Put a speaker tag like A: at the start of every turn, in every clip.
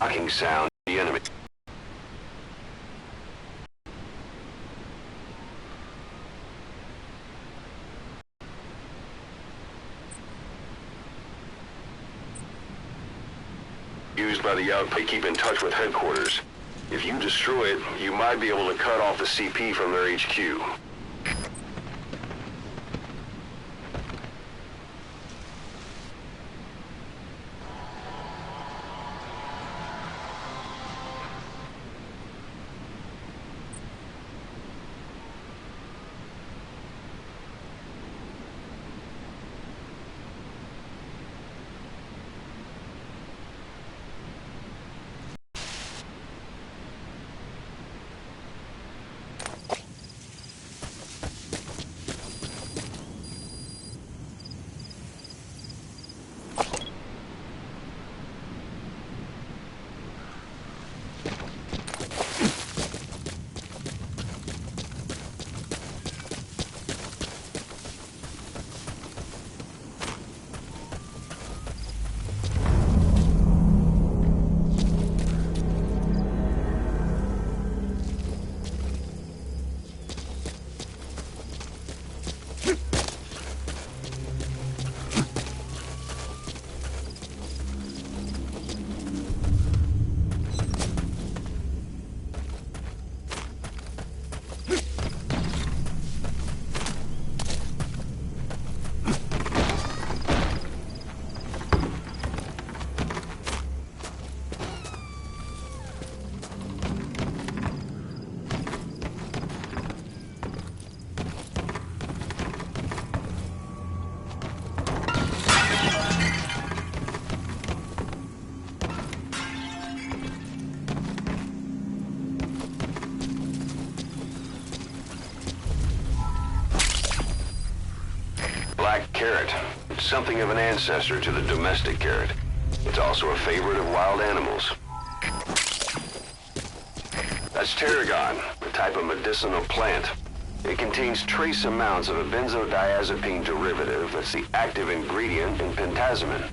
A: Knocking sound, the enemy. Used by the outpost to keep in touch with headquarters. If you destroy it, you might be able to cut off the CP from their HQ. Black carrot. It's something of an ancestor to the domestic carrot. It's also a favorite of wild animals. That's tarragon, a type of medicinal plant. It contains trace amounts of a benzodiazepine derivative that's the active ingredient in pentazemin.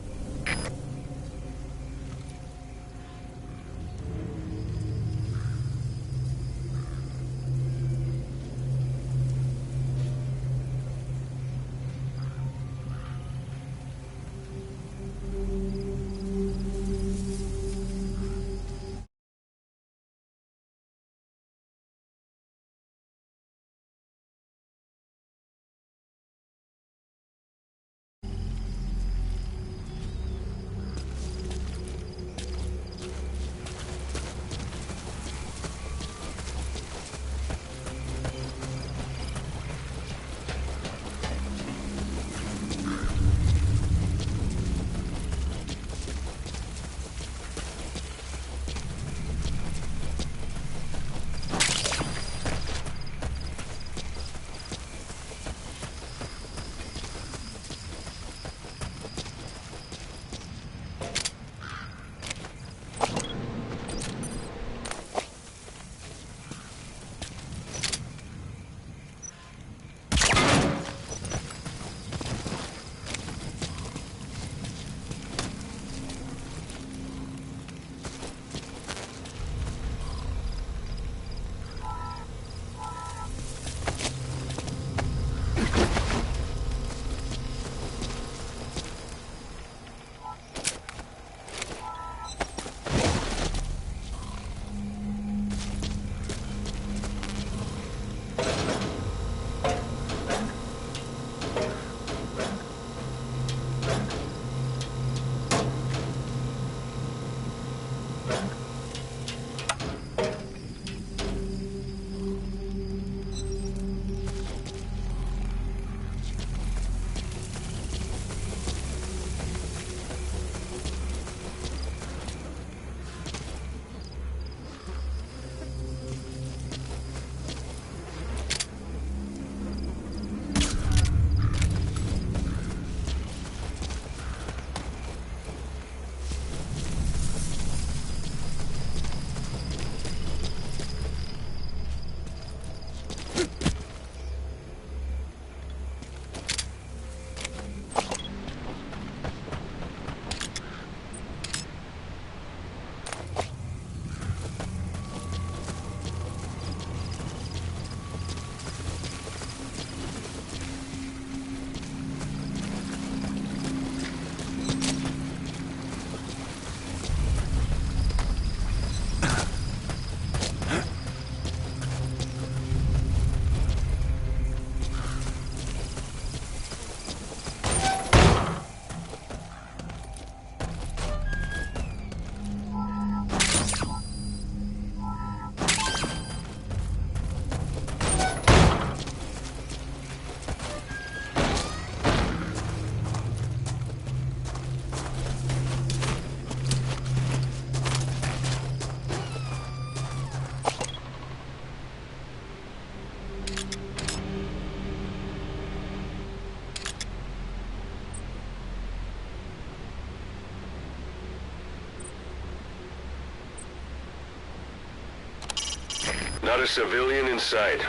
A: Not a civilian in sight.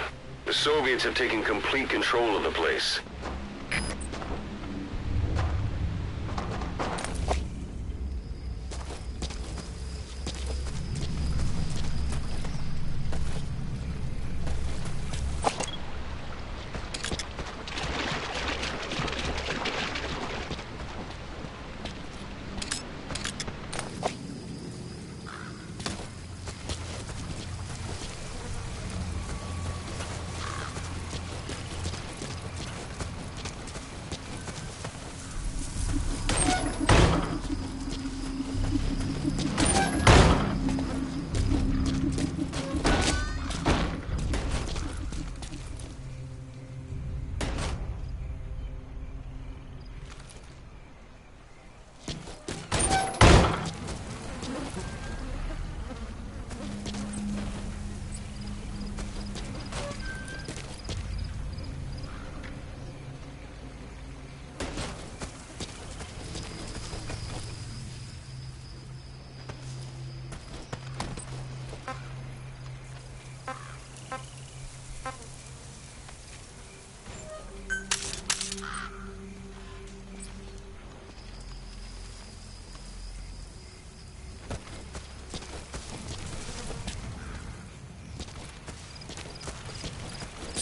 A: The Soviets have taken complete control of the place.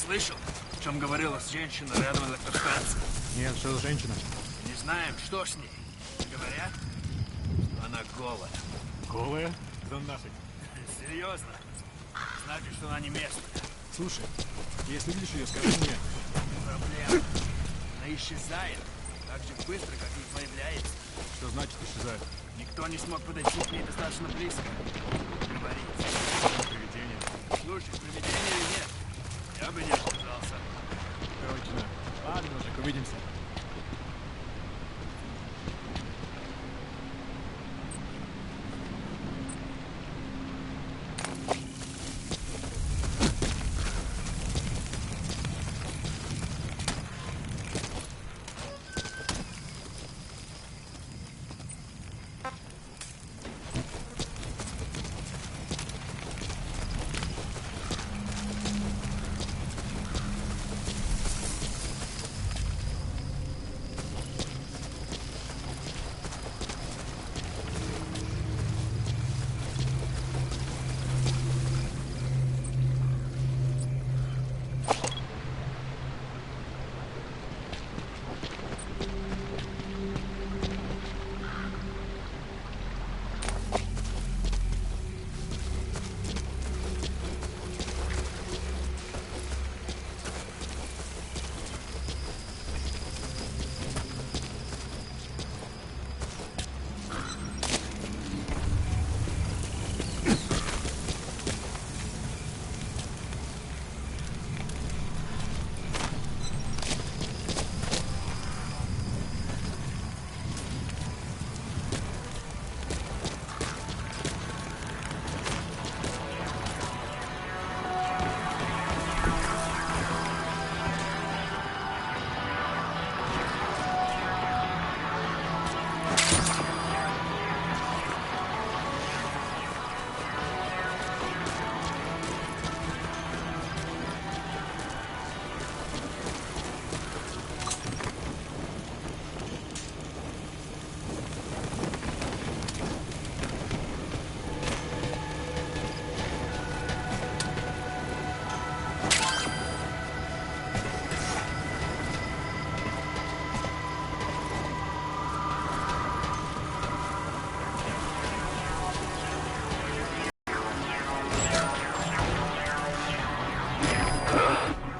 B: Слышал, о чем говорила женщина рядом электростанции?
C: Нет, что за женщина?
B: Не знаем, что с ней. Говорят, что она голая.
C: Голая? Да нафиг.
B: Серьезно? Значит, что она не местная.
C: Слушай, если видишь ее, скажи мне.
B: Проблема. Она исчезает так же быстро, как и появляется.
C: Что значит исчезает?
B: Никто не смог подойти к ней достаточно близко. Говорить.
C: Привидение.
B: Слушай, привидение или нет? Я бы не отказался.
C: Точно. Ладно, мужик, увидимся.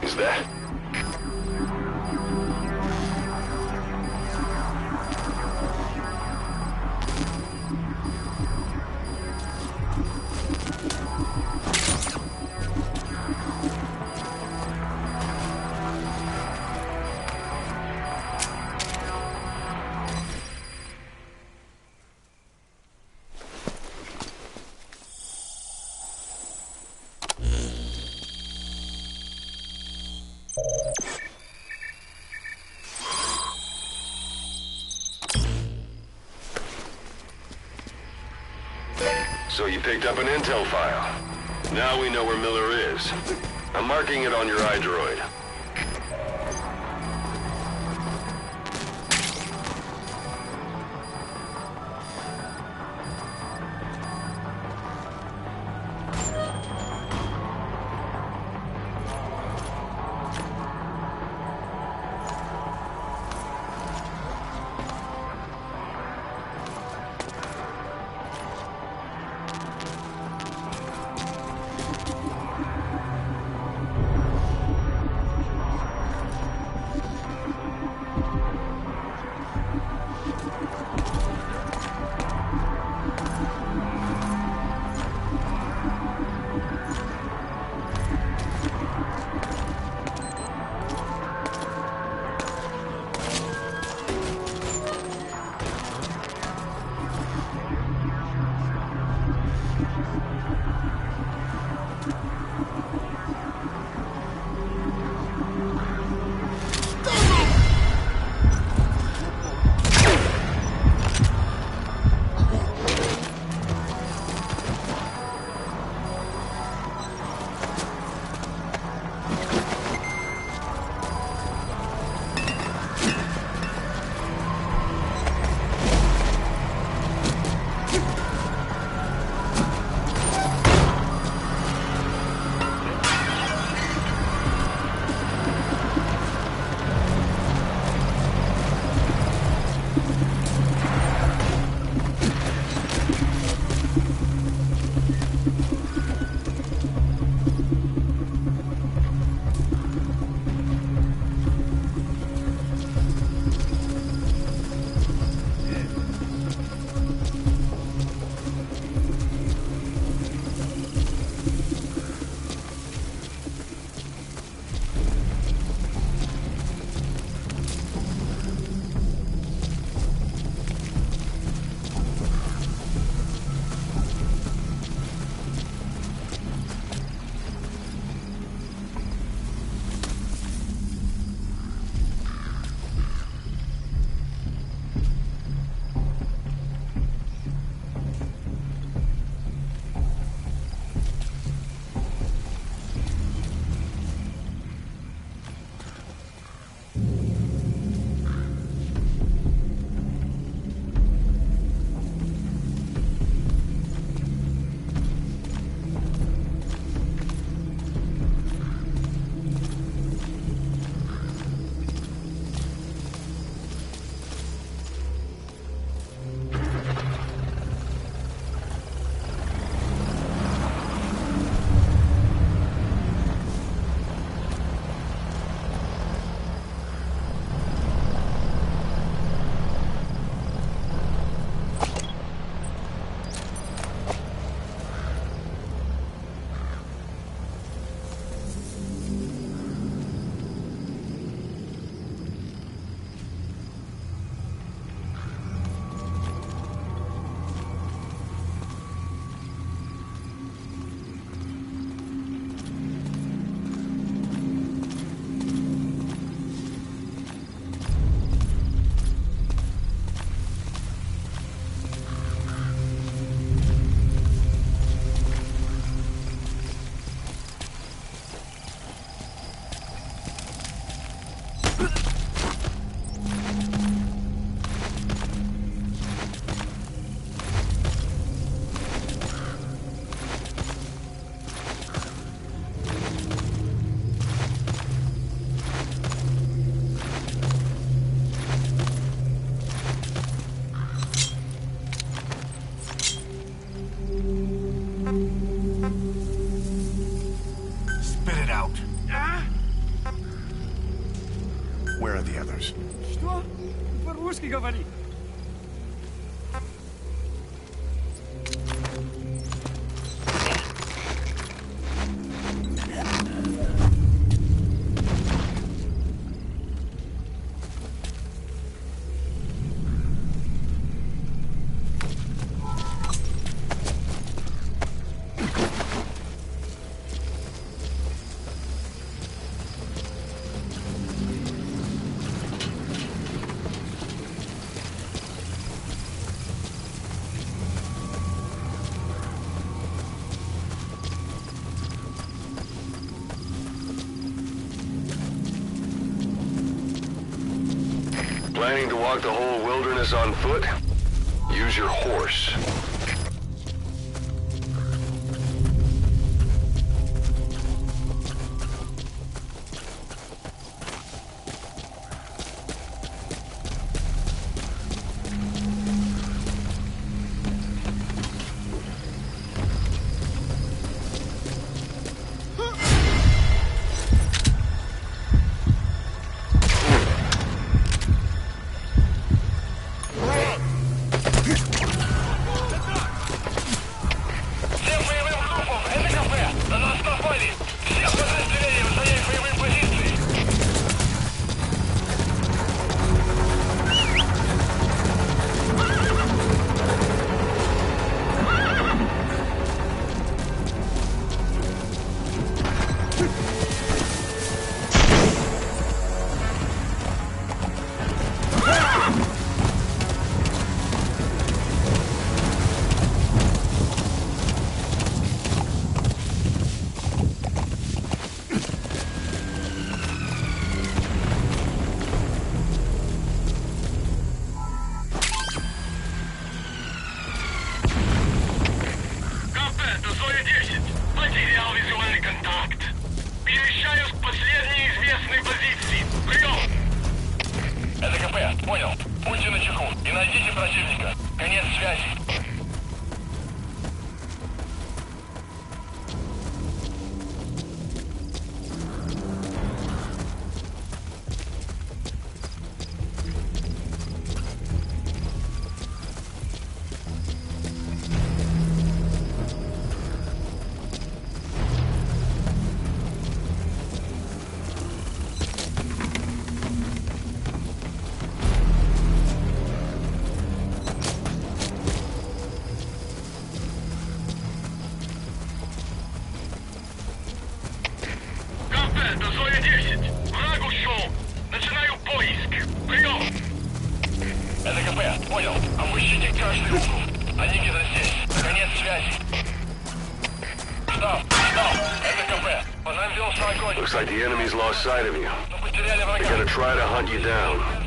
A: Is that? So you picked up an intel file. Now we know where Miller is. I'm marking it on your iDroid.
B: По-русски говори.
A: Planning to walk the whole wilderness on foot? Use your horse. Looks like the enemy's lost sight of you. They're gonna try to hunt you down.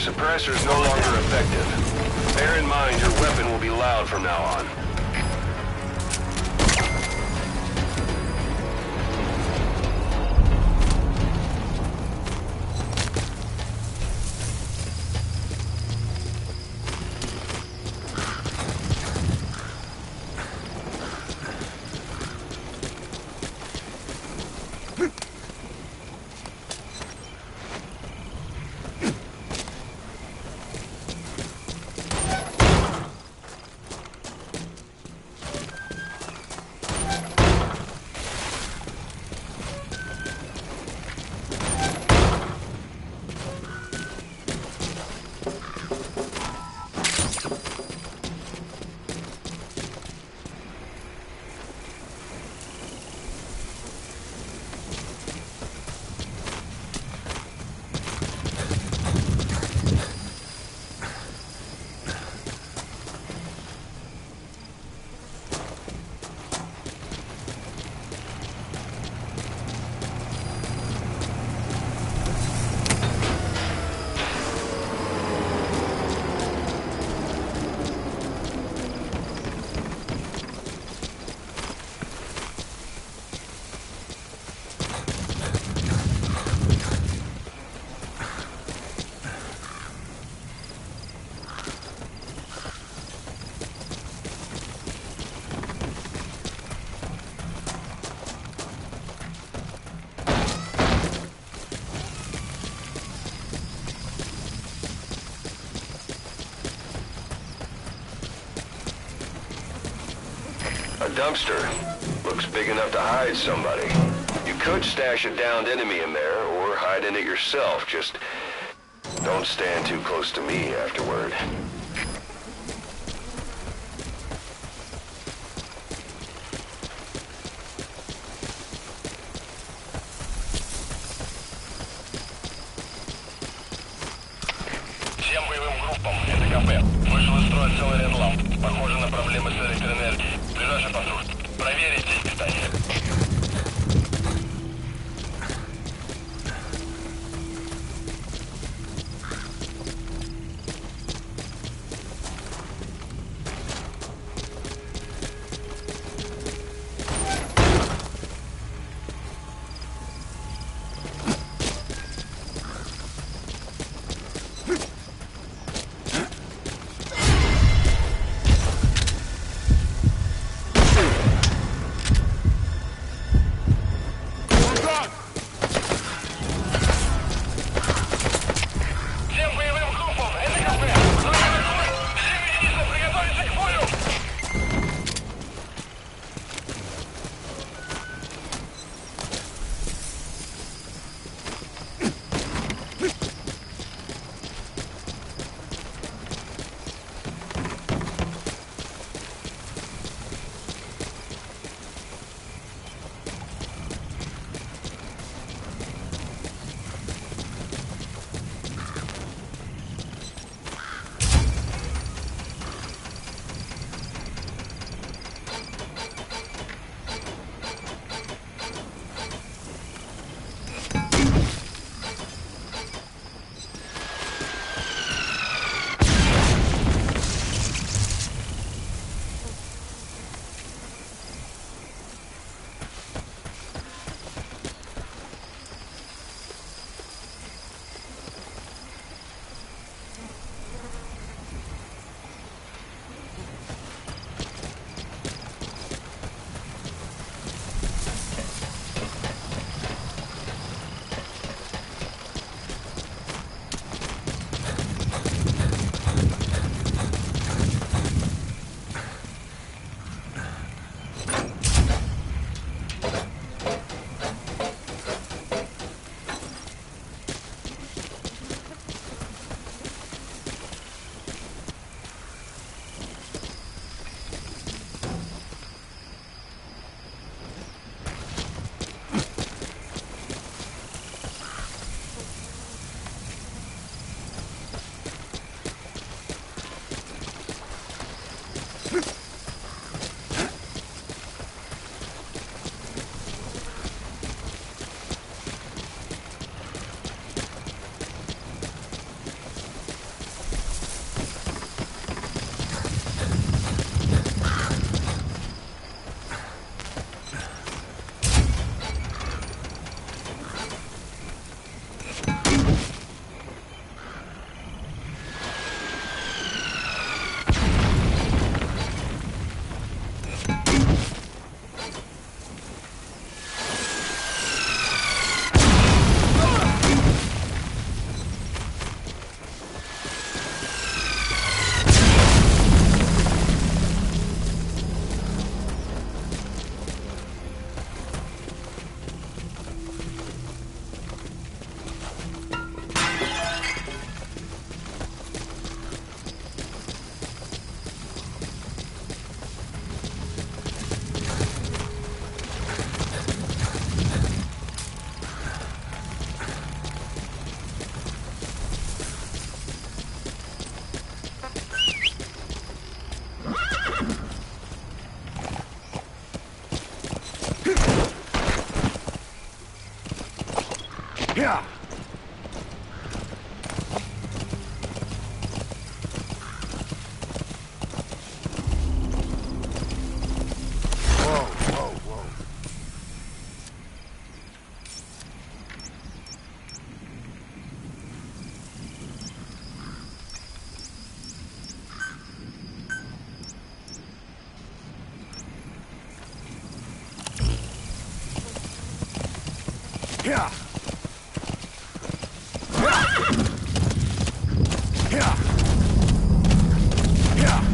A: suppressor is no longer effective. Bear in mind your weapon will be loud from now on. A dumpster. Looks big enough to hide somebody. You could stash a downed enemy in there, or hide in it yourself. Just don't stand too close to me afterward.
D: Всем боевым группам, это КП. Вышел из строя целый ряд ламп. Похоже на проблемы с электроэнергией. Ближайший патруль. Проверить здесь питание.
A: Yeah. Yeah. Yeah. Yeah.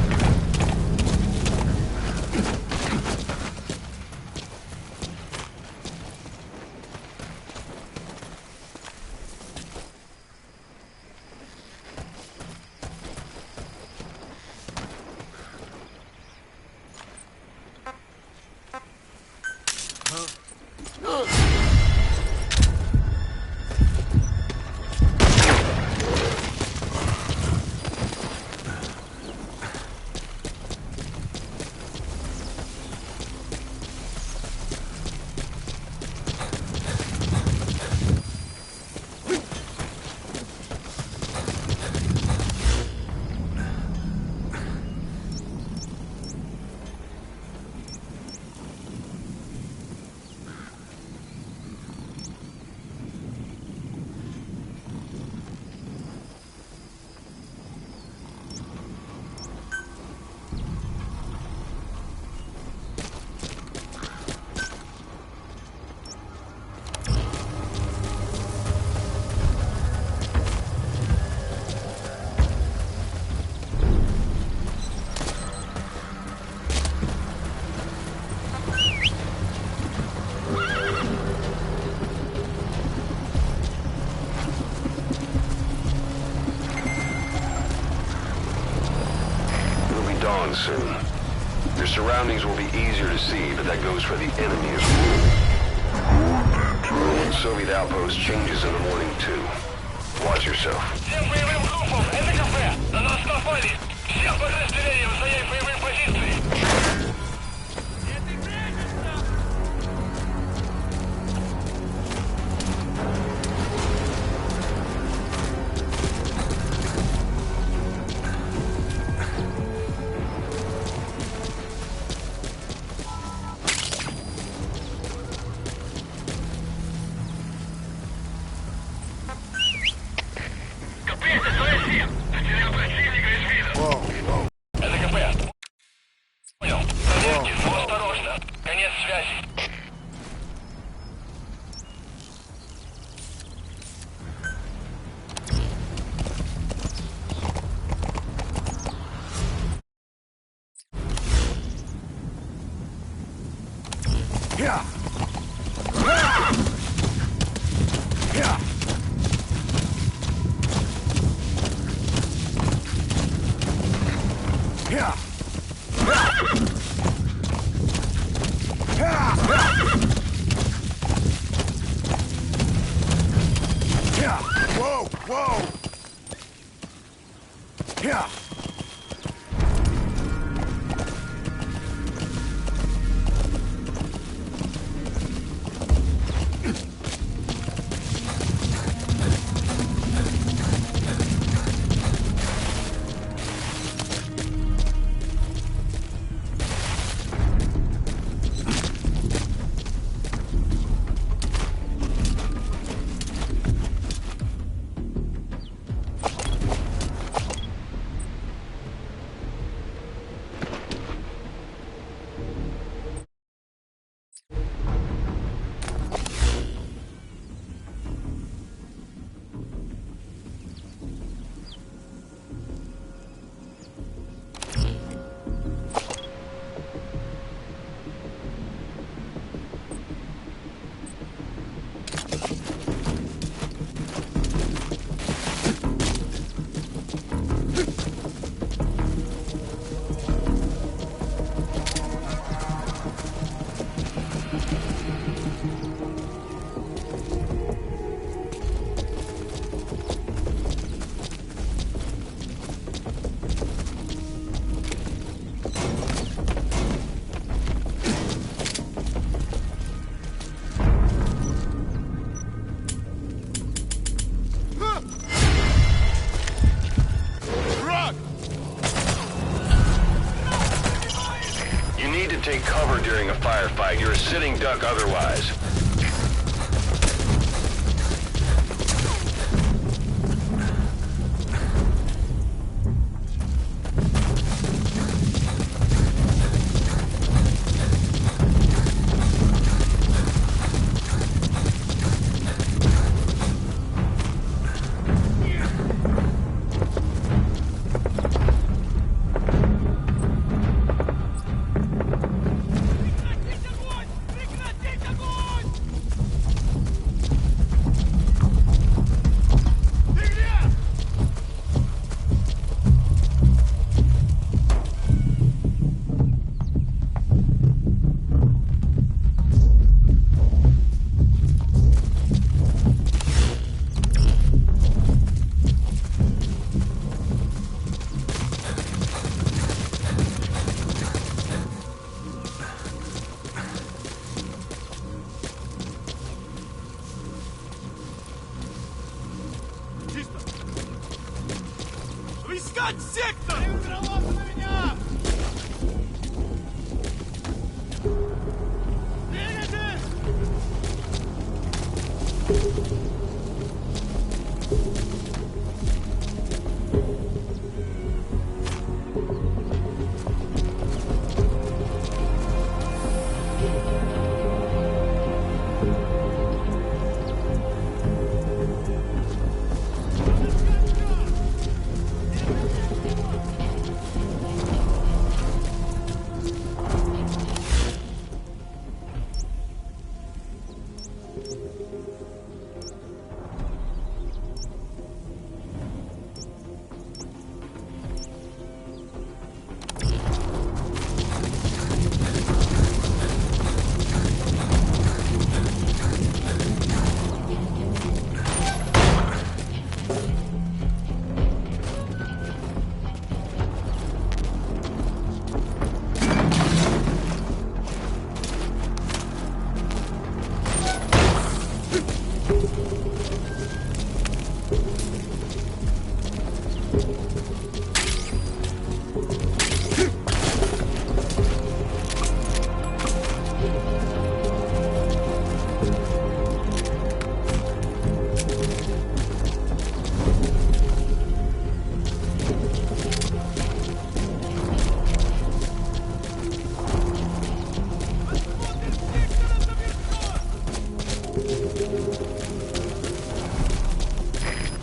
A: Dawn soon. Your surroundings will be easier to see, but that goes for the enemy as well. Roman Soviet outpost changes in the morning too. Watch yourself.
D: Всем боевым группам, это кафе! На нас напали! Всем подразделениям занять боевые позиции!
A: Yeah. Yeah. Yeah. Yeah. Whoa, whoa. Yeah. take cover during a firefight. You're a sitting duck otherwise.
B: Искать сектор! Гранату на меня! Двигайтесь!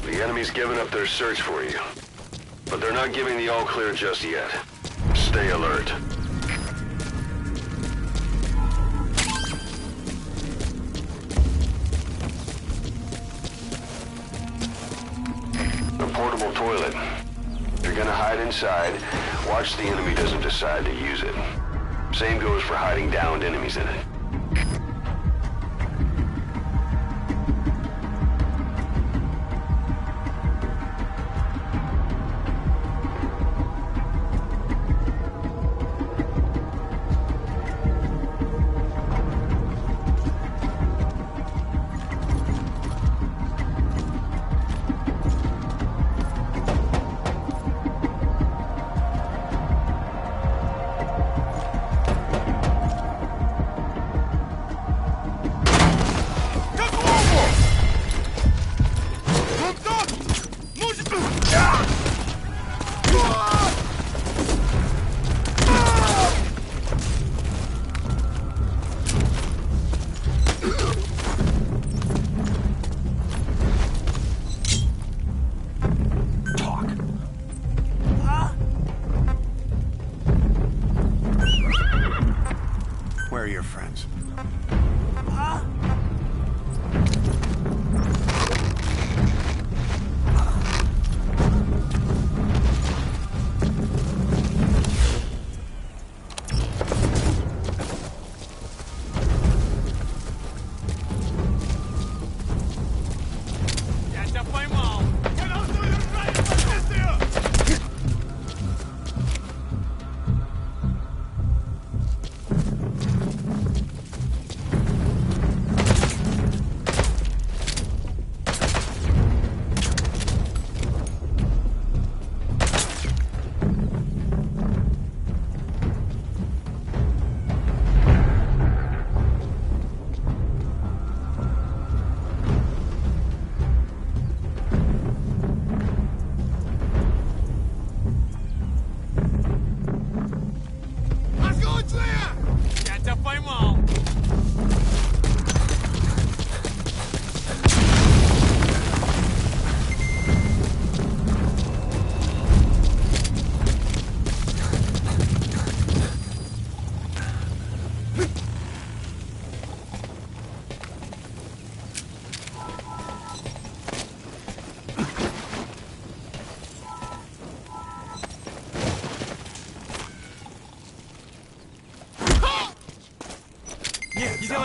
A: The enemy's given up their search for you, but they're not giving the all-clear just yet. Stay alert. The portable toilet. If you're gonna hide inside, watch the enemy doesn't decide to use it. Same goes for hiding downed enemies in it.
E: Where are your friends?
B: Я тебя поймал! Я должен держать позицию!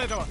C: этого!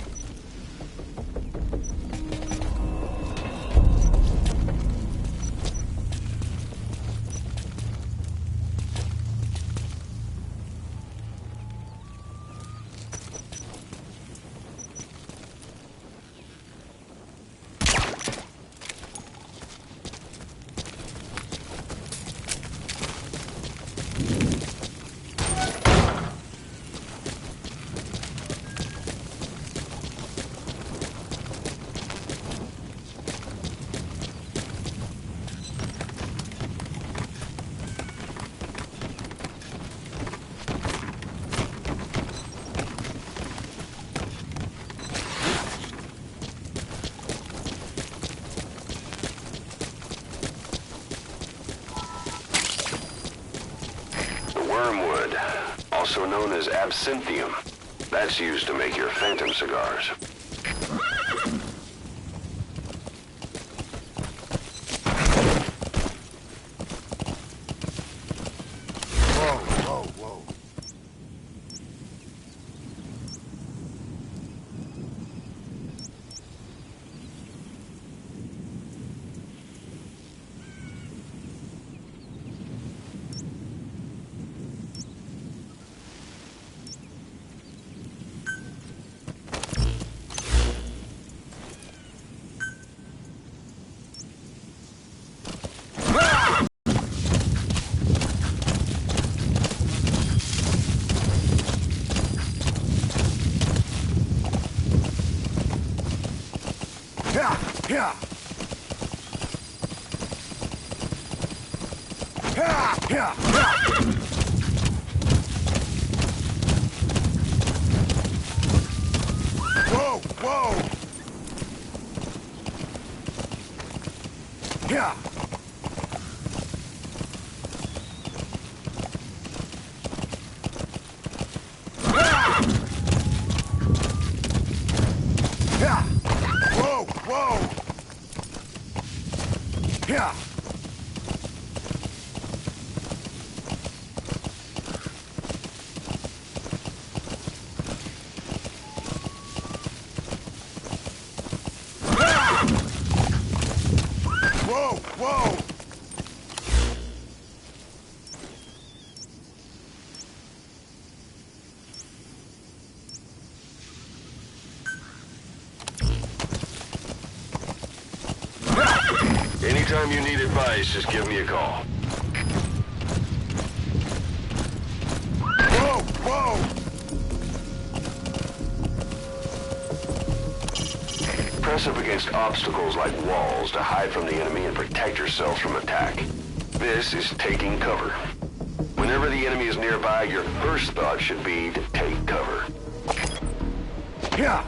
A: Wormwood, also known as absinthium. That's used to make your phantom cigars.
E: Whoa, whoa, whoa. Yeah, yeah. Yeah, yeah, yeah. Whoa, whoa. Yeah. Yeah. Whoa, whoa. Yeah. Whoa, whoa.
A: Anytime you need advice, just give me a call.
E: Whoa, whoa.
A: Press up against obstacles like walls to hide from the enemy and protect yourself from attack. This is taking cover. Whenever the enemy is nearby, your first thought should be to take cover.
E: Yeah.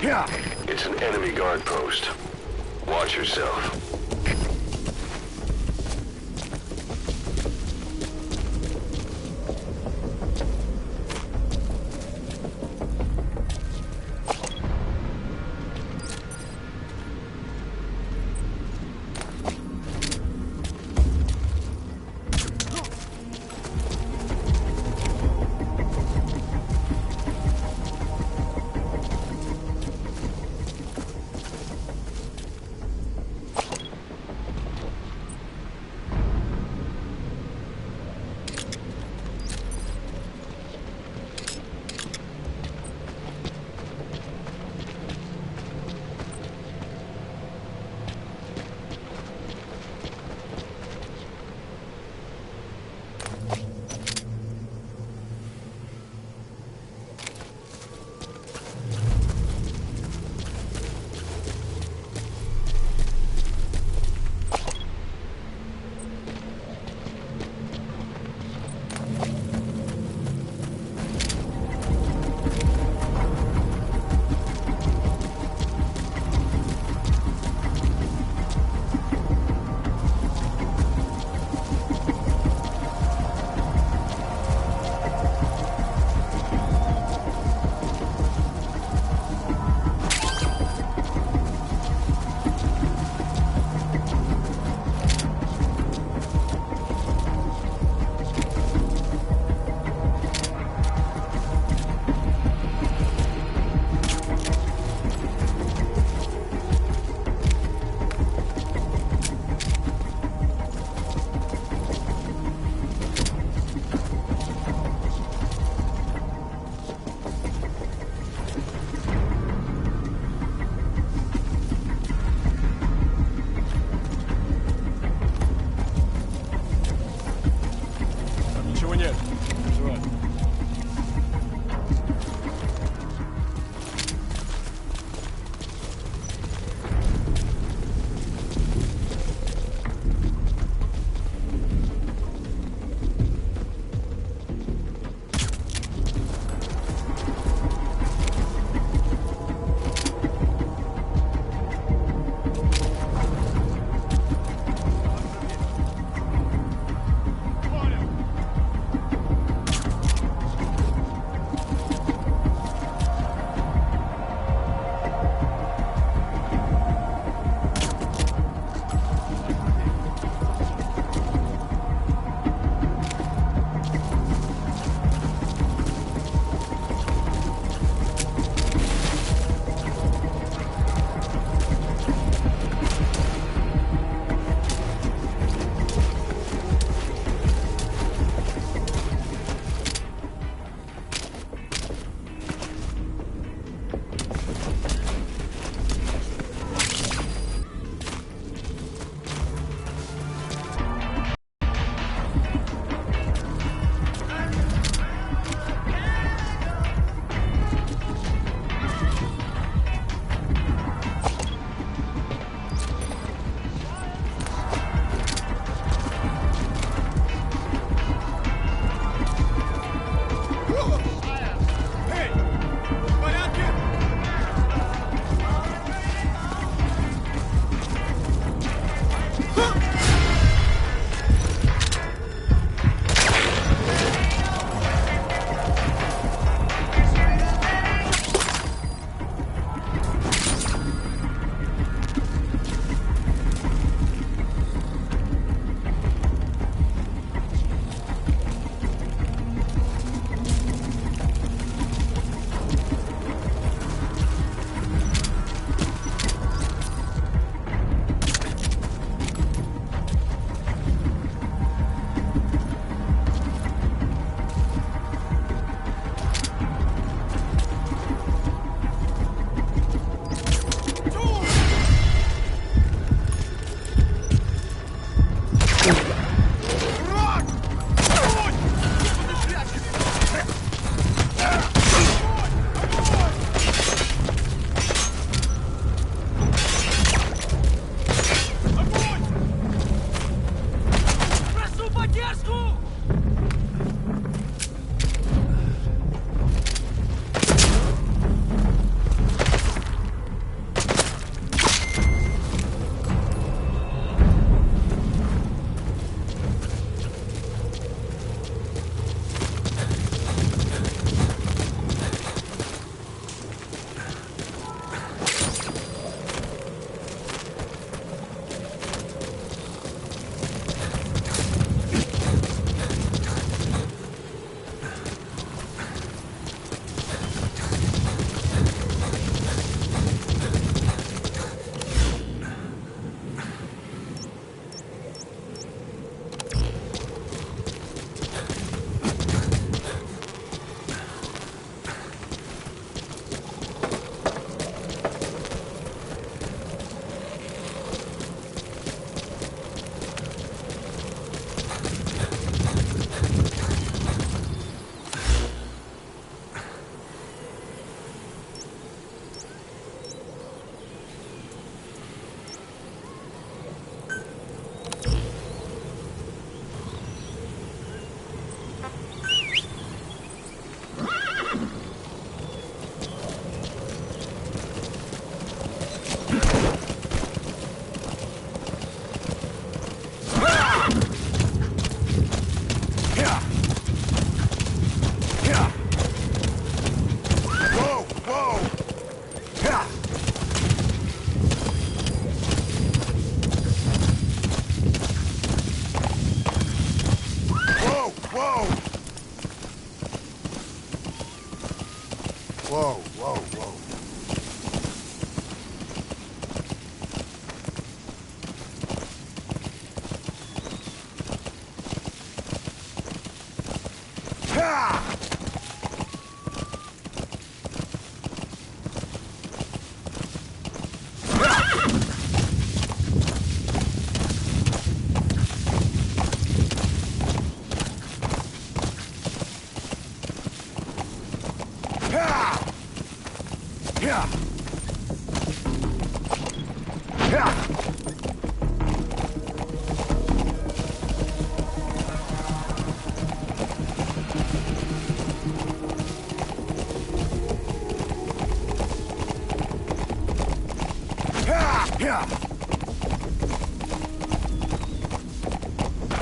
E: Yeah.
A: It's an enemy guard post. Watch yourself.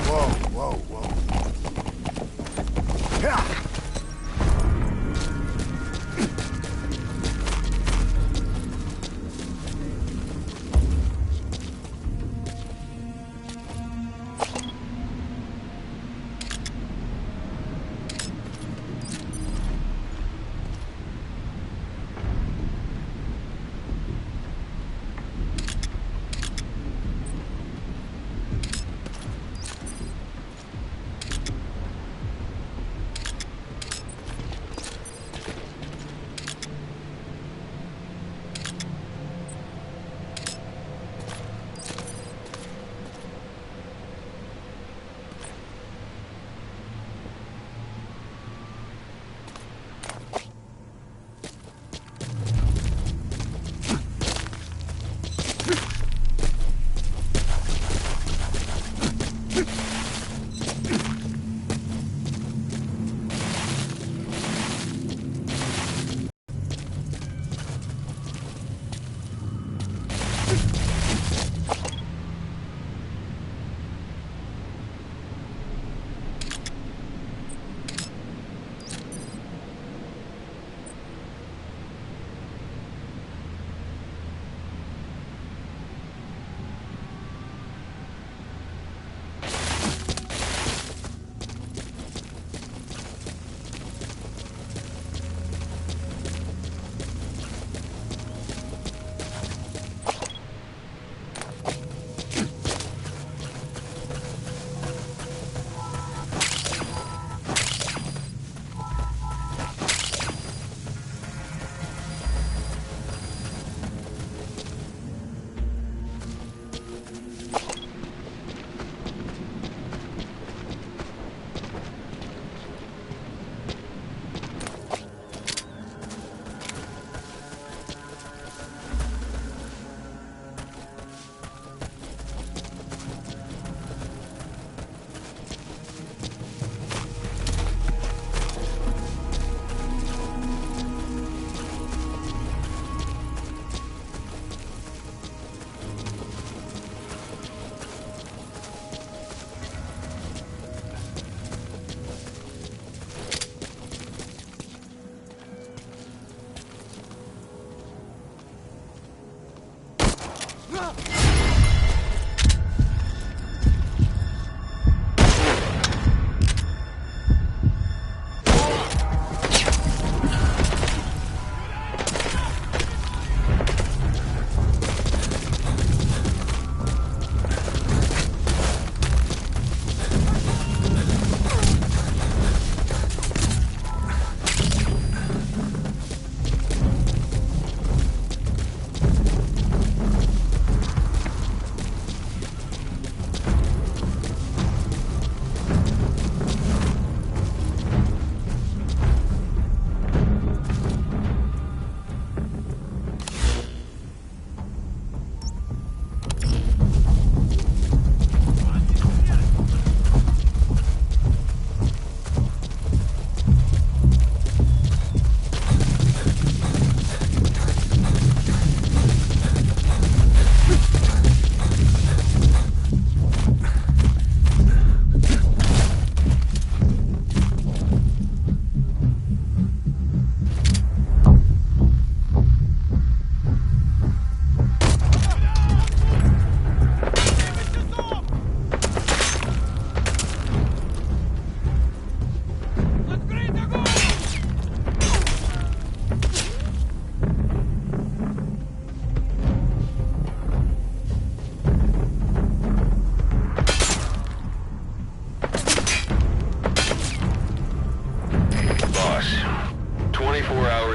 E: Whoa, whoa, whoa.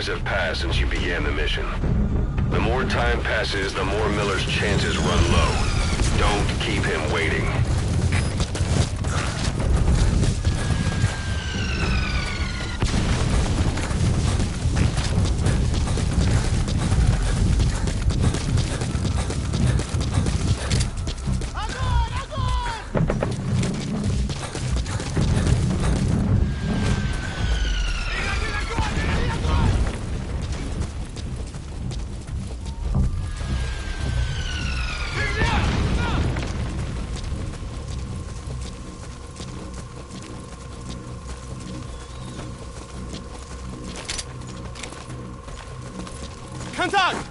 A: have passed since you began the mission. The more time passes, the more Miller's chances run low. Don't keep him waiting.
C: Kontakt!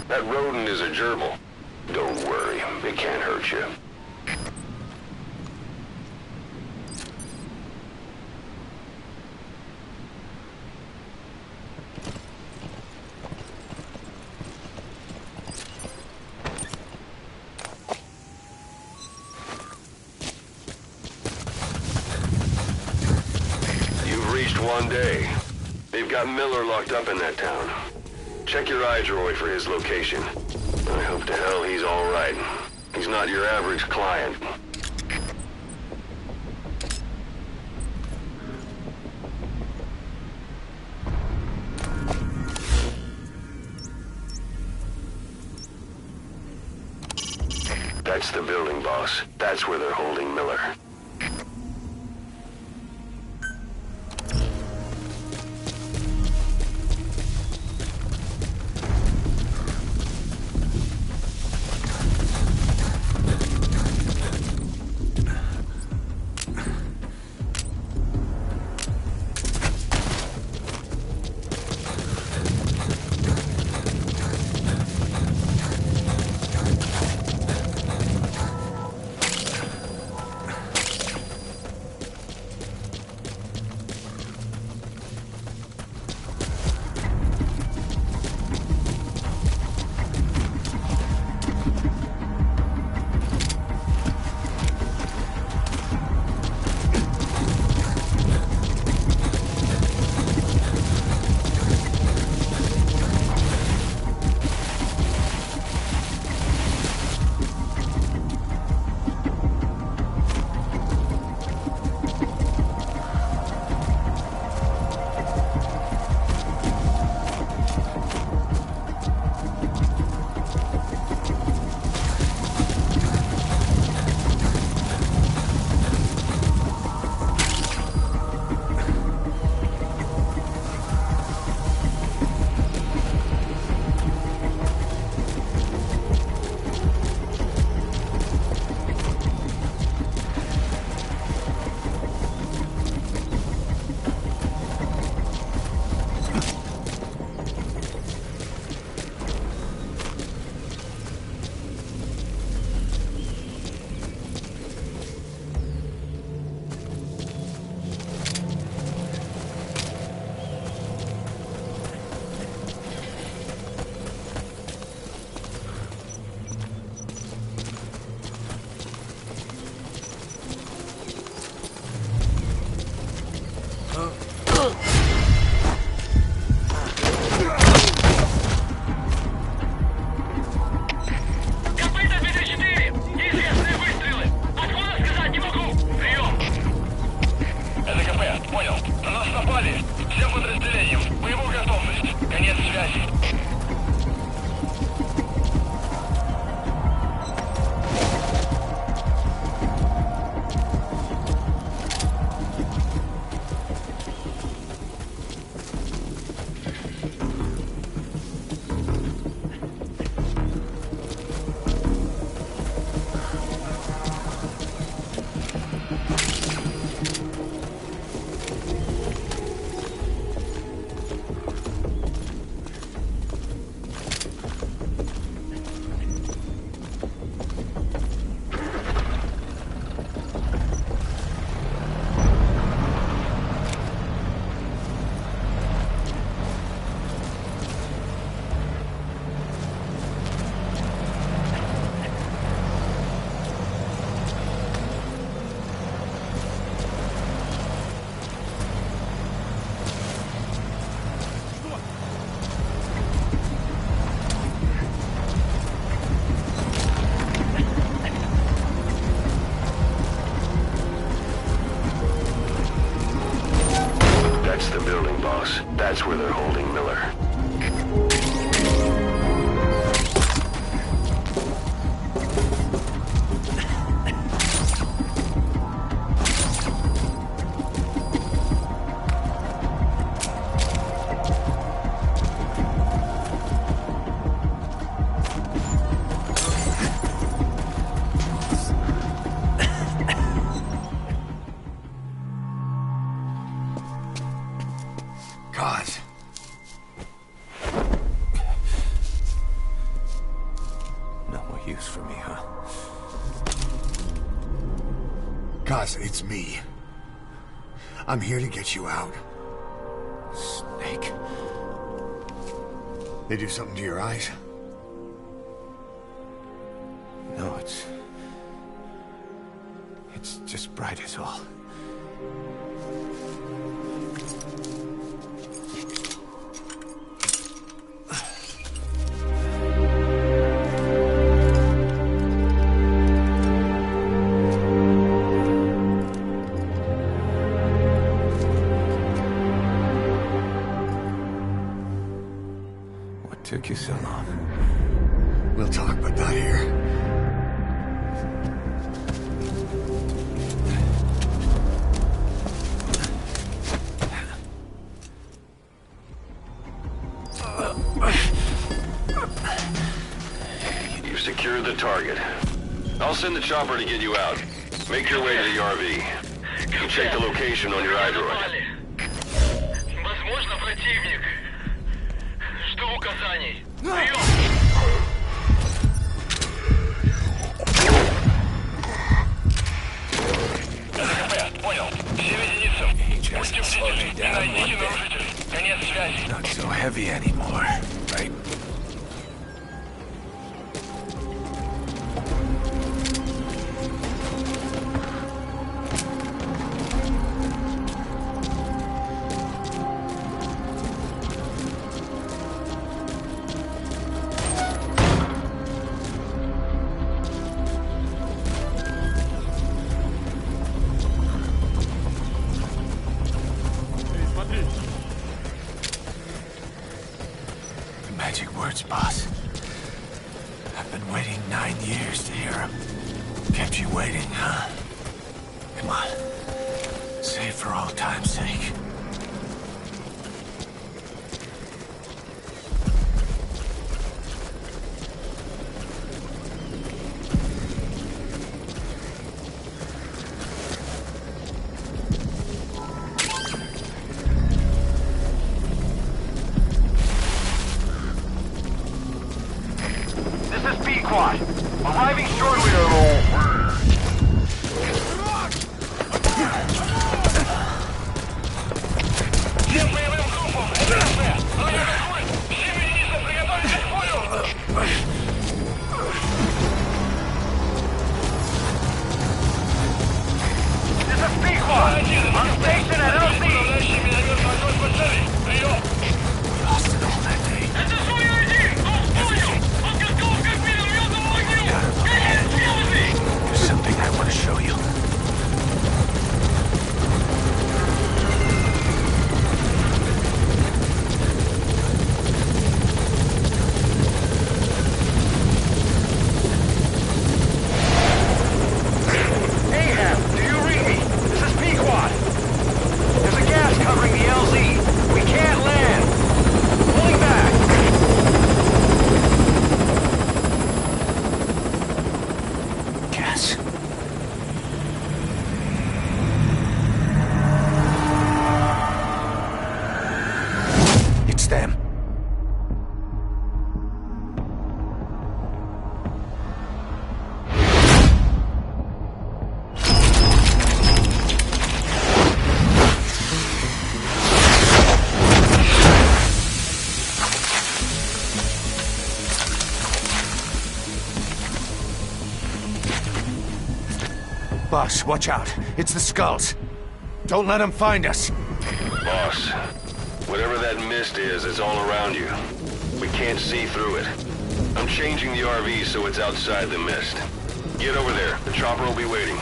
A: That rodent is a gerbil. Don't worry, it can't hurt you. You've reached one day. They've got Miller locked up in that town. Check your eye droid for his location. I hope to hell he's all right. He's not your average client. That's the building, boss. That's where they're holding Miller. the building, boss. That's where they're holding Miller.
E: God.
F: No more use for me, huh?
E: Cause it's me. I'm here to get you out.
F: Snake.
E: They do something to your eyes?
F: No, it's just bright as all. Took you so long.
E: We'll talk, but not here.
A: You've secured the target. I'll send the chopper to get you out. Make your way to the RV. You check the location on your iDroid.
D: Возможно, противник. Жду указаний. Прием! АКБ, понял. Все единицы. Будьте бдительны и найдите нарушителей. Конец связи.
F: Not so heavy anymore, right? Magic words, boss. I've been waiting 9 years to hear them. Kept you waiting, huh? Come on. Say it for old time's sake.
D: Arriving shortly. Всем боевым группам! СС! Атакуй! Все единицы приготовились к бою! This is P-Quad! On station at LC! Управляющий минометный огонь по цели! Прием!
F: Lost it all that day.
D: Это свой один! Он понял! Он готов как минометному огню! Конец связи!
F: There's something I want to show you. Boss, watch out. It's the skulls. Don't let them find us.
A: Boss, whatever that mist is, it's all around you. We can't see through it. I'm changing the RV so it's outside the mist. Get over there. The chopper will be waiting.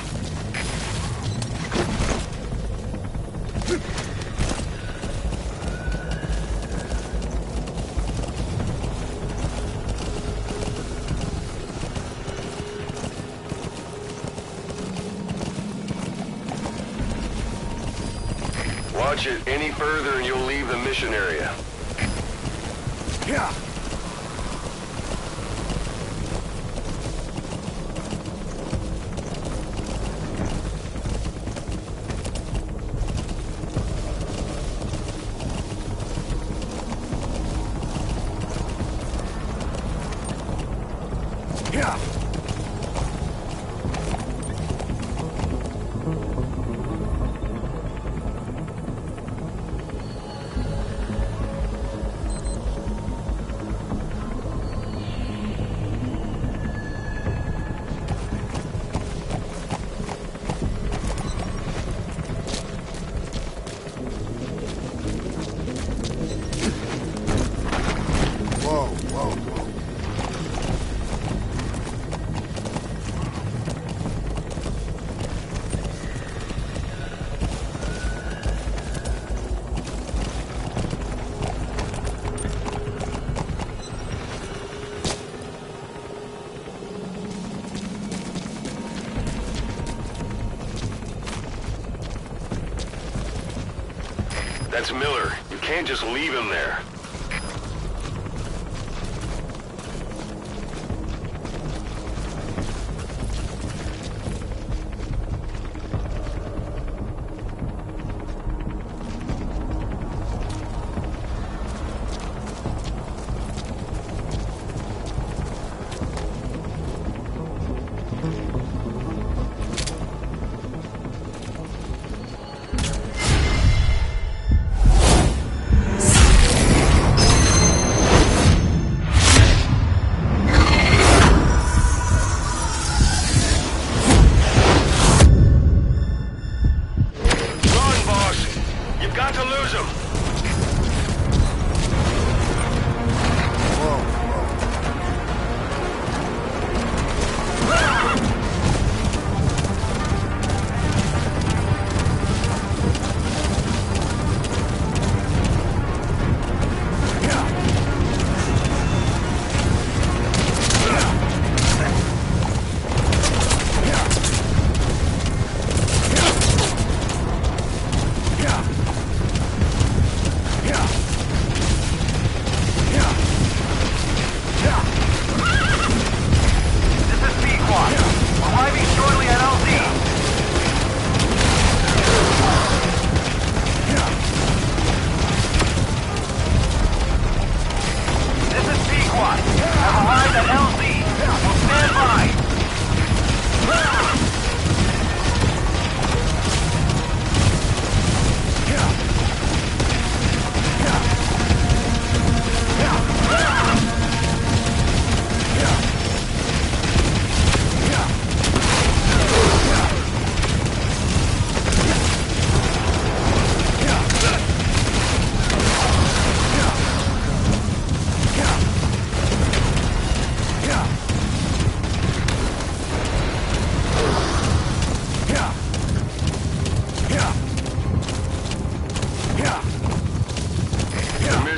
A: Watch it any further and you'll leave the mission area.
E: Yeah. Yeah. Whoa, whoa, whoa.
A: That's Miller. You can't just leave him there.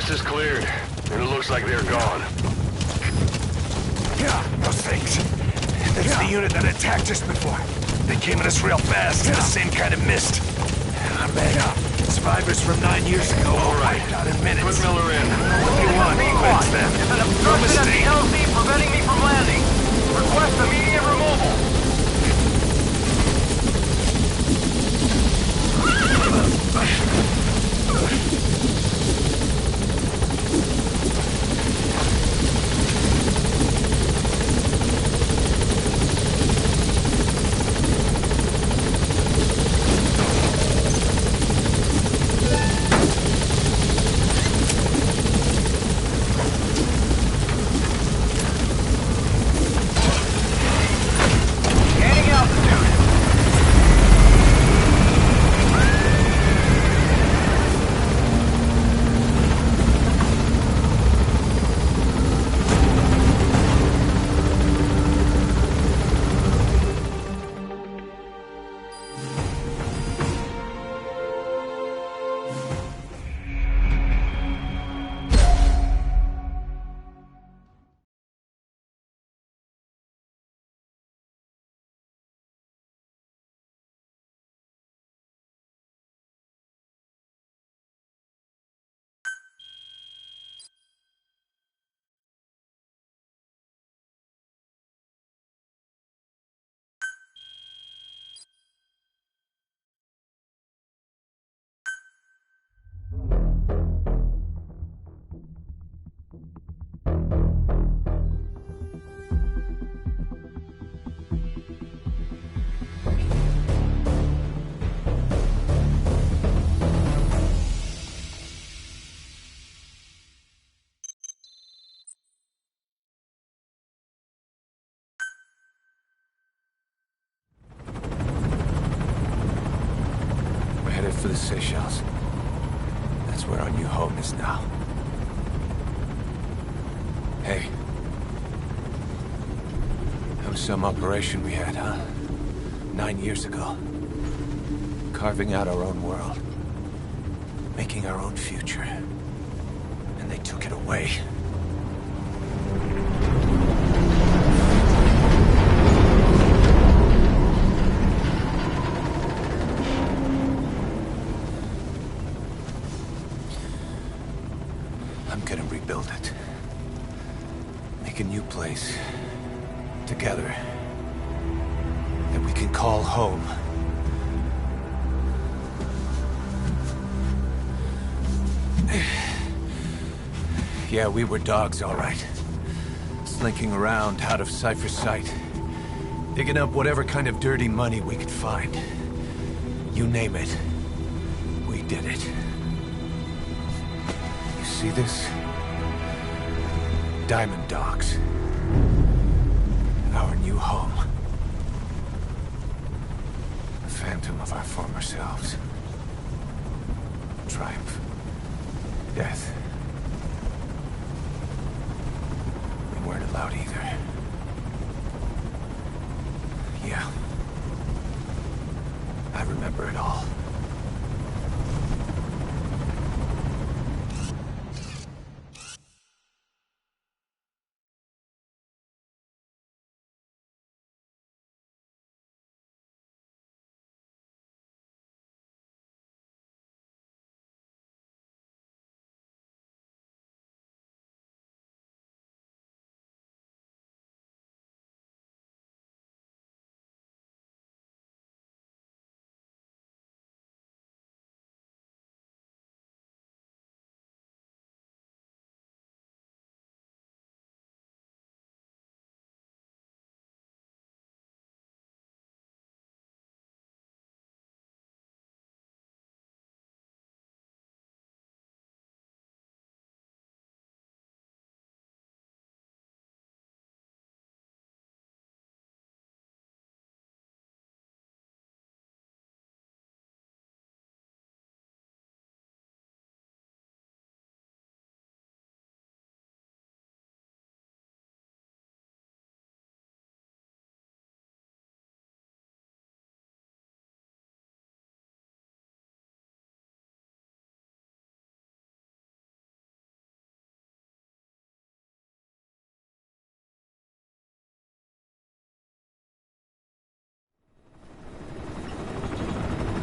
A: Is cleared, and it looks like they're gone.
F: Yeah, those things. That's the unit that attacked us before. They came at us real fast in the same kind of mist. I bet survivors from 9 years ago all right out in minutes.
A: Put Miller in.
F: What do you want? Convince them.
D: There's an obstruction at the LZ preventing me from landing. Request immediate removal.
F: Headed for the Seychelles. That's where our new home is now. Hey. That was some operation we had, huh? 9 years ago. Carving out our own world. Making our own future. And they took it away. I'm gonna rebuild it. Make a new place. Together. That we can call home. Yeah, we were dogs, all right. Slinking around out of Cypher's sight. Digging up whatever kind of dirty money we could find. You name it. We did it. You see this? Diamond Dogs. Our new home. A phantom of our former selves. Triumph. Death. We weren't allowed either. Yeah. I remember it all.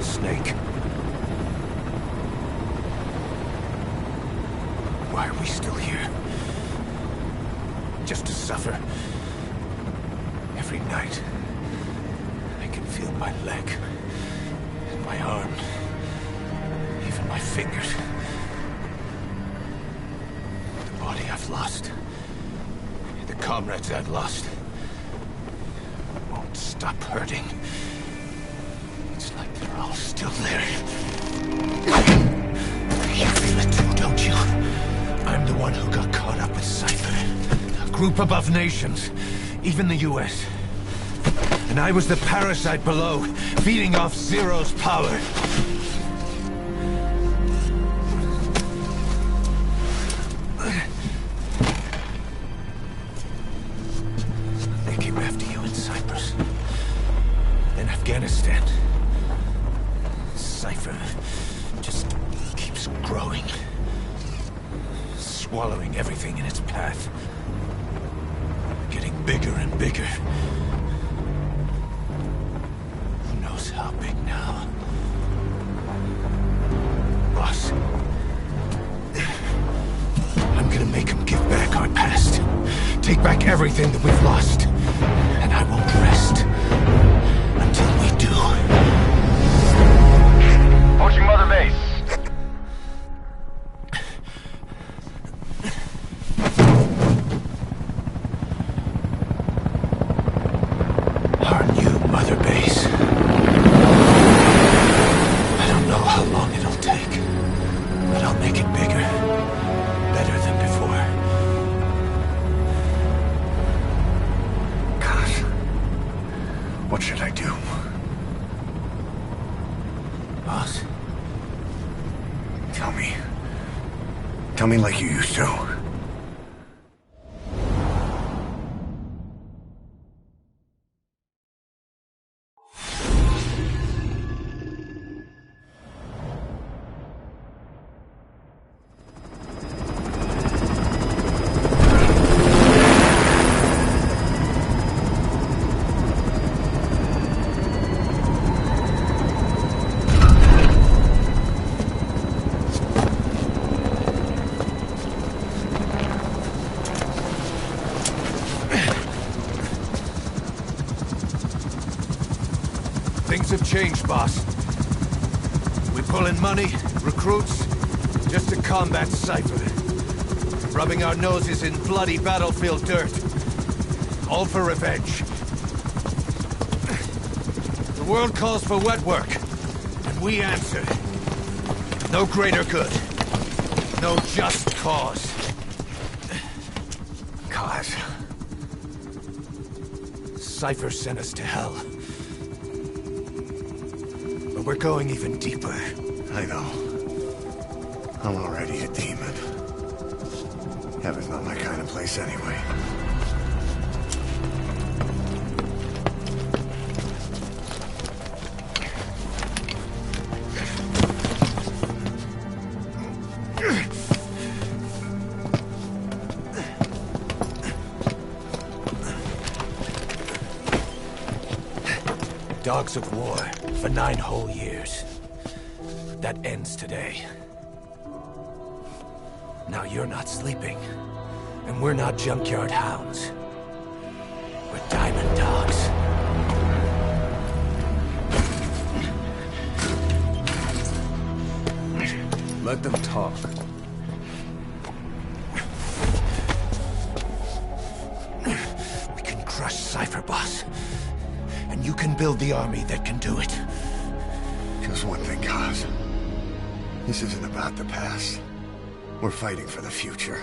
F: Snake. Why are we still here? Just to suffer? Every night, I can feel my leg, and my arm, even my fingers. The body I've lost, the comrades I've lost, won't stop hurting. It's like they're all still there. You feel it too, don't you? I'm the one who got caught up with Cypher. A group above nations, even the US. And I was the parasite below, feeding off Zero's power. They came after you in Cyprus. In Afghanistan. Cypher just keeps growing. Swallowing everything in its path. Getting bigger and bigger. Who knows how big now? Boss. I'm gonna make him give back our past. Take back everything that we've lost. And I won't rest until we do.
D: Approaching Mother Base.
F: Our new Mother Base. I don't know how long it'll take, but I'll make it bigger. Better than before.
E: Gosh. What should I do?
F: Boss,
E: Tell me like you used to.
F: Things have changed, boss. We pull in money, recruits, just to combat Cypher. Rubbing our noses in bloody battlefield dirt. All for revenge. The world calls for wet work, and we answer. No greater good. No just cause. Cause. Cypher sent us to hell. But we're going even deeper.
E: I know. I'm already a demon. Heaven's not my kind of place anyway.
F: Dogs of war for 9 whole years. That ends today. Now you're not sleeping, and we're not junkyard hounds. We're diamond dogs.
G: Let them talk.
F: We can crush Cypher, boss. And you can build the army that can do it.
E: Just one thing, Kaz. This isn't about the past. We're fighting for the future.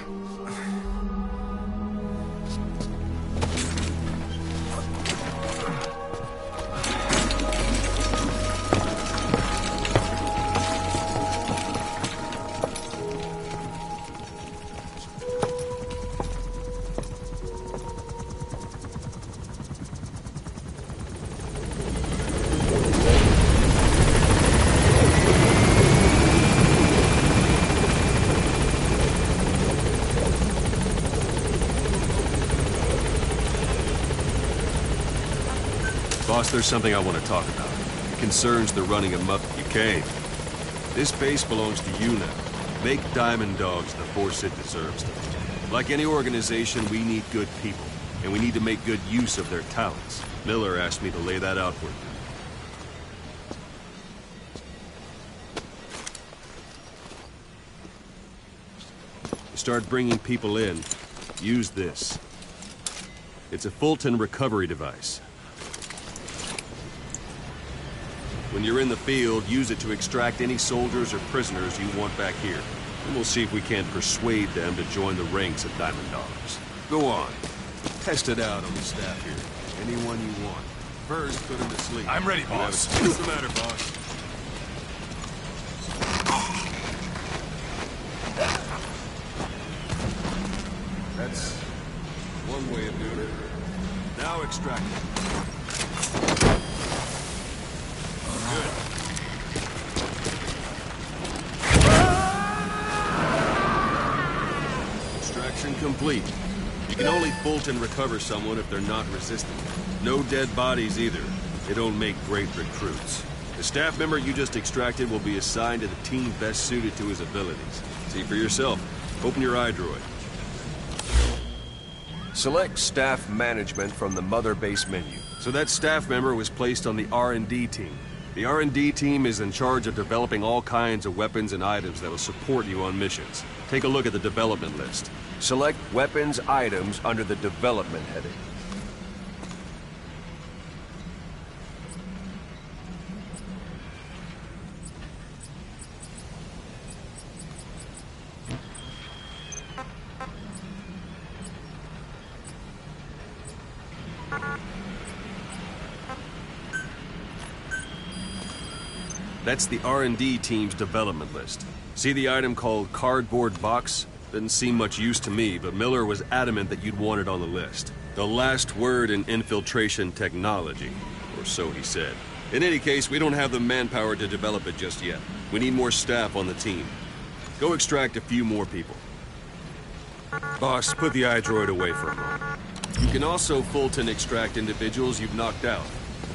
G: Boss, there's something I want to talk about. It concerns the running amok you came. This base belongs to you now. Make Diamond Dogs the force it deserves. Like any organization, we need good people, and we need to make good use of their talents. Miller asked me to lay that out for you. To start bringing people in, use this. It's a Fulton recovery device. When you're in the field, use it to extract any soldiers or prisoners you want back here. And we'll see if we can't persuade them to join the ranks of Diamond Dogs. Go on. Test it out on the staff here. Anyone you want. First, put him to sleep.
C: I'm ready, boss.
G: What's the matter, boss? That's one way of doing it. Now extract it. Extraction complete. You can only Fulton recover someone if they're not resistant. No dead bodies either. They don't make great recruits. The staff member you just extracted will be assigned to the team best suited to his abilities. See for yourself. Open your eye droid.
H: Select staff management from the mother base menu.
G: So that staff member was placed on the R&D team. The R&D team is in charge of developing all kinds of weapons and items that will support you on missions. Take a look at the development list.
H: Select weapons items under the development heading.
G: That's the R&D team's development list. See the item called cardboard box? Didn't seem much use to me, but Miller was adamant that you'd want it on the list. The last word in infiltration technology, or so he said. In any case, we don't have the manpower to develop it just yet. We need more staff on the team. Go extract a few more people. Boss, put the iDroid away for a moment. You can also Fulton extract individuals you've knocked out.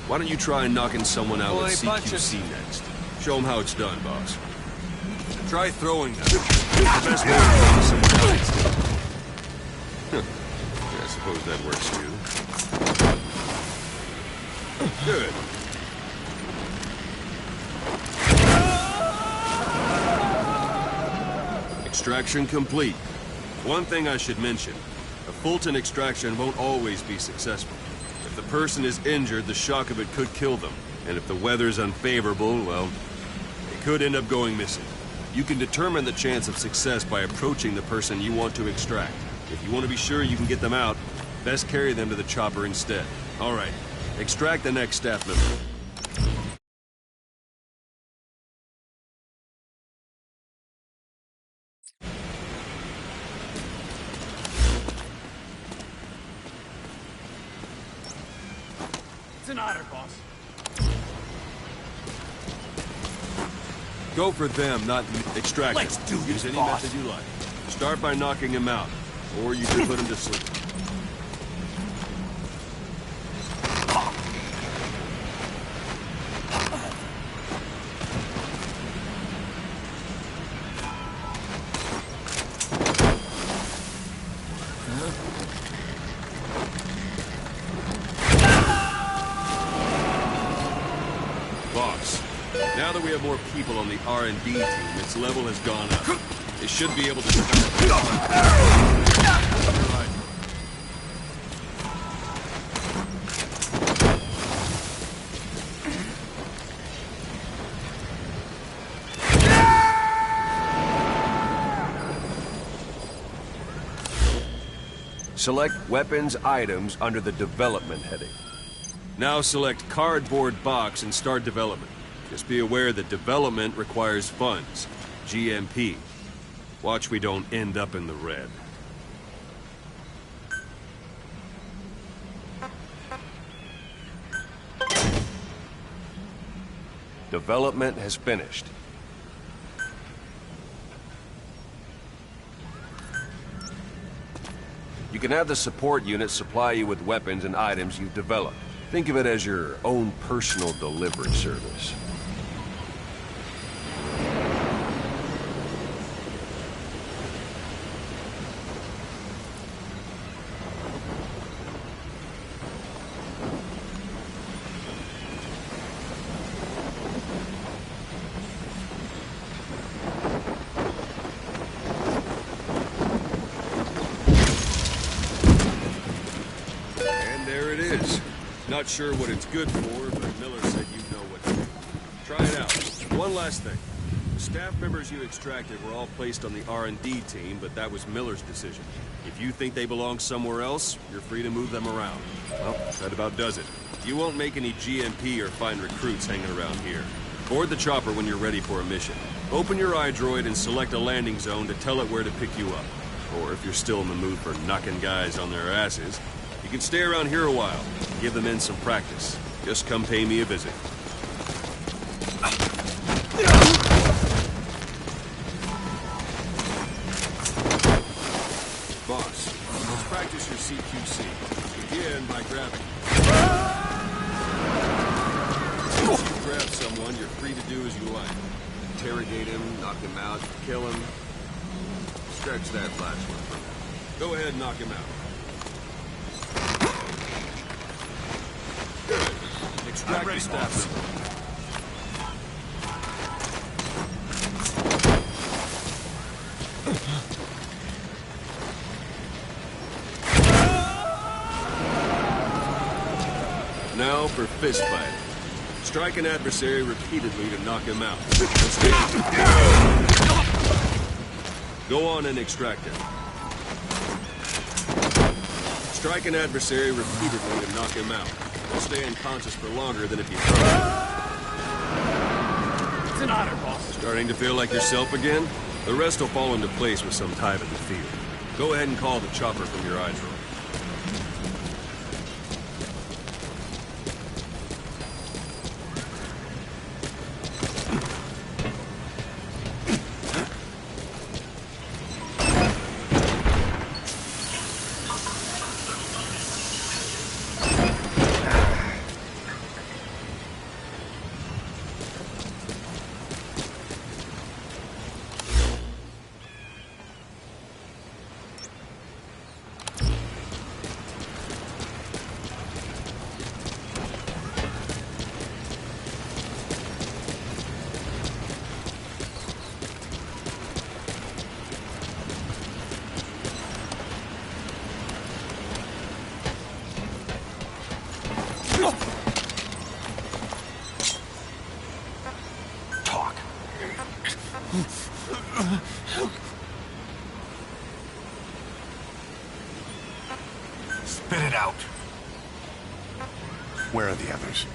G: Why don't you try knocking someone out with CQC next? Show them how it's done, boss. Try throwing them. It's the best way to knock someone out instantly. I suppose that works too. Good. Extraction complete. One thing I should mention, a Fulton extraction won't always be successful. If the person is injured, the shock of it could kill them. And if the weather's unfavorable, well, they could end up going missing. You can determine the chance of success by approaching the person you want to extract. If you want to be sure you can get them out, best carry them to the chopper instead. All right, extract the next staff member.
C: It's an honor, boss.
G: Go for them, not extract them.
C: Let's do
G: Use
C: this,
G: any
C: boss.
G: method you like. Start by knocking him out, or you can put him to sleep. Boss, now that we have more people on the R&D team, its level has gone up. They should be able to develop.
H: Select weapons items under the development heading.
G: Now select cardboard box and start development. Just be aware that development requires funds. GMP. Watch we don't end up in the red.
H: Development has finished. You can have the support unit supply you with weapons and items you've developed. Think of it as your own personal delivery service.
G: Not sure what it's good for, but Miller said you know what to do. Try it out. One last thing. The staff members you extracted were all placed on the R&D team, but that was Miller's decision. If you think they belong somewhere else, you're free to move them around. Well, that about does it. You won't make any GMP or find recruits hanging around here. Board the chopper when you're ready for a mission. Open your iDroid and select a landing zone to tell it where to pick you up. Or if you're still in the mood for knocking guys on their asses, you can stay around here a while, give the men some practice. Just come pay me a visit. Boss, let's practice your CQC. Begin by grabbing. Once you grab someone, you're free to do as you like. Interrogate him, knock him out, kill him. Stretch that last one for now. Go ahead and knock him out. Extract the staff member. Now for fist fighting. Strike an adversary repeatedly to knock him out. Go on and extract him. Strike an adversary repeatedly to knock him out. He'll stay unconscious for longer than if you throw him.
C: an honor, boss.
G: Starting to feel like yourself again? The rest will fall into place with some time in the field. Go ahead and call the chopper from your iDrone.
F: Spit it out.
E: Where are the others?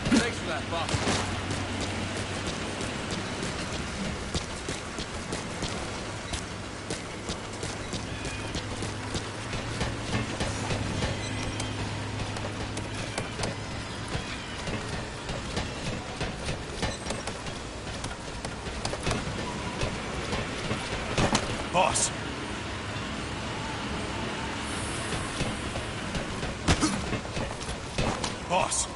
C: Thanks for that, boss.
F: Boss. Boss.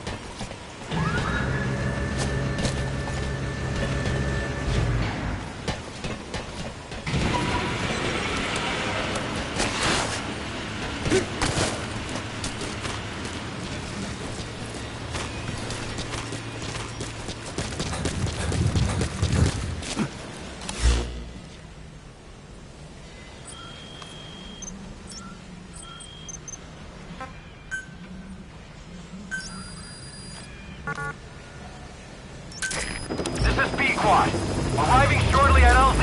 D: This is B-Quad. Arriving shortly at LZ.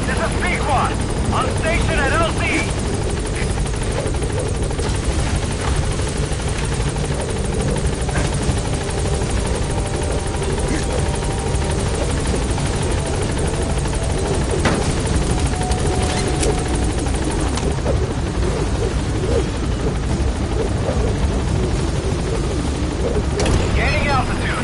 D: This is B-Quad. On station at LZ. Gaining altitude.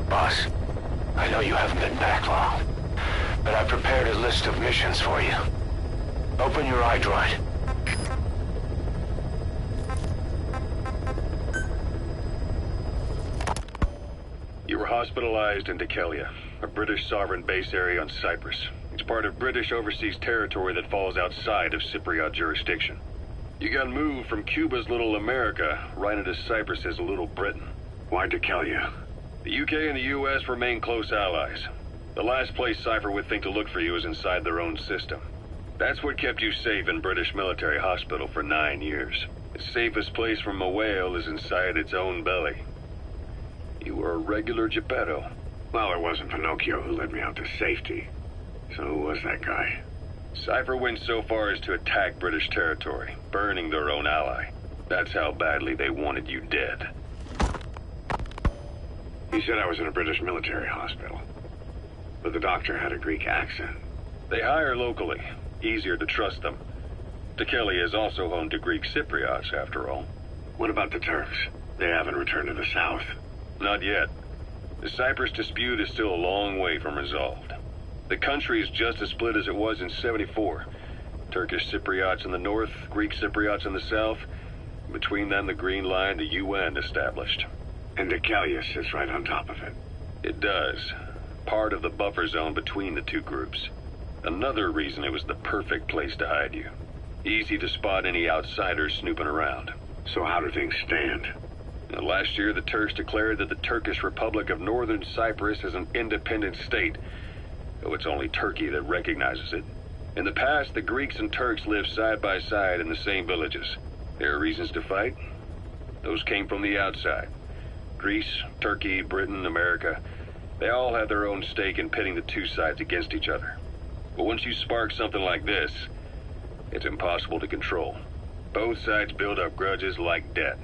A: Boss, I know you haven't been back long, but I've prepared a list of missions for you. Open your iDroid.
I: You were hospitalized in Dekelia, a British sovereign base area on Cyprus. It's part of British overseas territory that falls outside of Cypriot jurisdiction. You got moved from Cuba's Little America right into Cyprus's Little Britain.
E: Why Decalia?
I: The UK and the US remain close allies. The last place Cypher would think to look for you is inside their own system. That's what kept you safe in British military hospital for 9 years. The safest place from a whale is inside its own belly. You were a regular Geppetto.
E: Well, it wasn't Pinocchio who led me out to safety. So who was that guy?
I: Cypher went so far as to attack British territory, burning their own ally. That's how badly they wanted you dead.
E: He said I was in a British military hospital. But the doctor had a Greek accent.
I: They hire locally. Easier to trust them. Decalia is also home to Greek Cypriots, after all.
E: What about the Turks? They haven't returned to the south.
I: Not yet. The Cyprus dispute is still a long way from resolved. The country is just as split as it was in '74. Turkish Cypriots in the north, Greek Cypriots in the south. Between them, the Green Line, the UN established.
E: And Decalia sits right on top of it.
I: It does. Part of the buffer zone between the two groups. Another reason it was the perfect place to hide you. Easy to spot any outsiders snooping around.
E: So how do things stand?
I: Last year, the Turks declared that the Turkish Republic of Northern Cyprus is an independent state, though it's only Turkey that recognizes it. In the past, the Greeks and Turks lived side by side in the same villages. There are reasons to fight. Those came from the outside. Greece, Turkey, Britain, America, they all have their own stake in pitting the two sides against each other. But once you spark something like this, it's impossible to control. Both sides build up grudges like debt,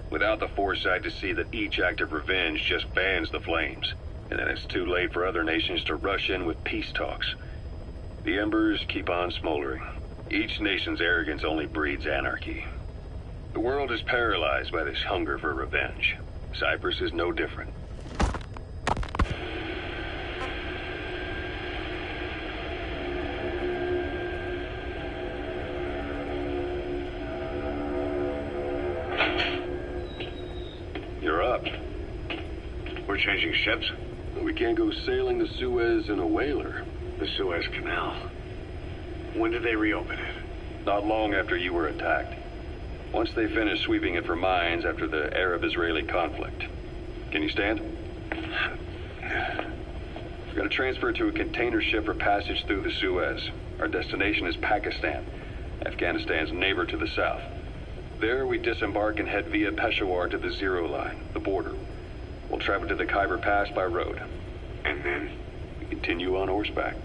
I: without the foresight to see that each act of revenge just fans the flames. And then it's too late for other nations to rush in with peace talks. The embers keep on smoldering. Each nation's arrogance only breeds anarchy. The world is paralyzed by this hunger for revenge. Cyprus is no different. You're up.
E: We're changing ships?
I: We can't go sailing the Suez in a whaler.
E: The Suez Canal. When did they reopen it?
I: Not long after you were attacked. Once they finished sweeping it for mines after the Arab-Israeli conflict. Can you stand? We're going to transfer to a container ship for passage through the Suez. Our destination is Pakistan, Afghanistan's neighbor to the south. There we disembark and head via Peshawar to the Zero Line, the border. We'll travel to the Khyber Pass by road.
E: And then?
I: We continue on horseback.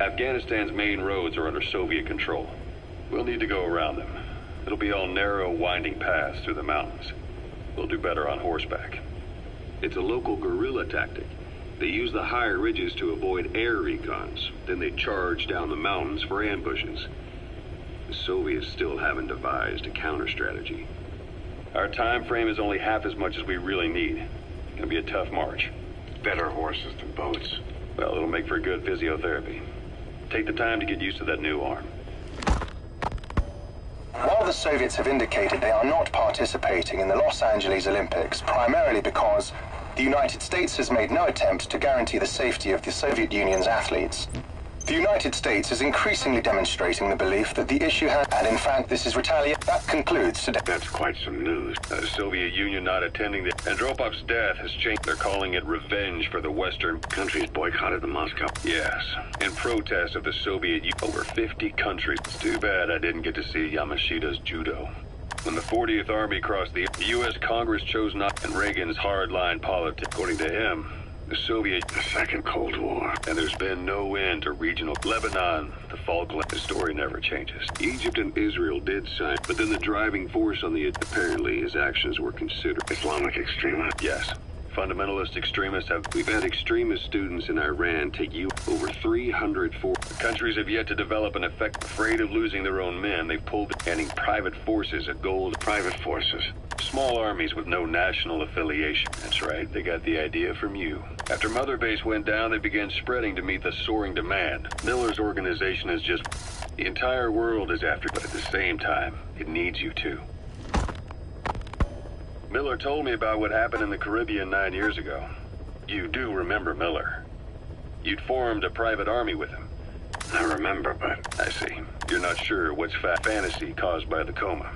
I: Afghanistan's main roads are under Soviet control. We'll need to go around them. It'll be all narrow, winding paths through the mountains. We'll do better on horseback. It's a local guerrilla tactic. They use the higher ridges to avoid air recons. Then they charge down the mountains for ambushes. The Soviets still haven't devised a counter-strategy. Our time frame is only half as much as we really need. It's gonna be a tough march.
E: Better horses than boats.
I: Well, it'll make for good physiotherapy. Take the time to get used to that new arm.
J: While the Soviets have indicated they are not participating in the Los Angeles Olympics, primarily because the United States has made no attempt to guarantee the safety of the Soviet Union's athletes, the United States is increasingly demonstrating the belief that the issue has, and in fact this is retaliation. That concludes today.
E: That's quite some news.
I: The Soviet Union not attending the Andropov's death has changed. They're calling it revenge for the Western
E: countries boycotted the Moscow.
I: Yes, in protest of the Soviet Union. Over 50 countries. It's too bad I didn't get to see Yamashita's judo. When the 40th Army crossed the U.S. Congress chose not, and Reagan's hardline politics, according to him, the Second Cold War. And there's been no end to regional Lebanon, the Falklands. The story never changes. Egypt and Israel did sign, but then the driving force on the apparently his actions were considered
E: Islamic extremists.
I: Yes. Fundamentalist extremists have. We've had extremist students in Iran take you over 300 The countries have yet to develop an effect. Afraid of losing their own men, they've pulled adding private forces at gold.
E: Private forces.
I: Small armies with no national affiliation. That's right, they got the idea from you. After Mother Base went down, they began spreading to meet the soaring demand. Miller's organization is just... The entire world is after, but at the same time, it needs you too. Miller told me about what happened in the Caribbean 9 years ago. You do remember Miller. You'd formed a private army with him.
E: I remember, but...
I: I see. You're not sure what's fantasy caused by the coma.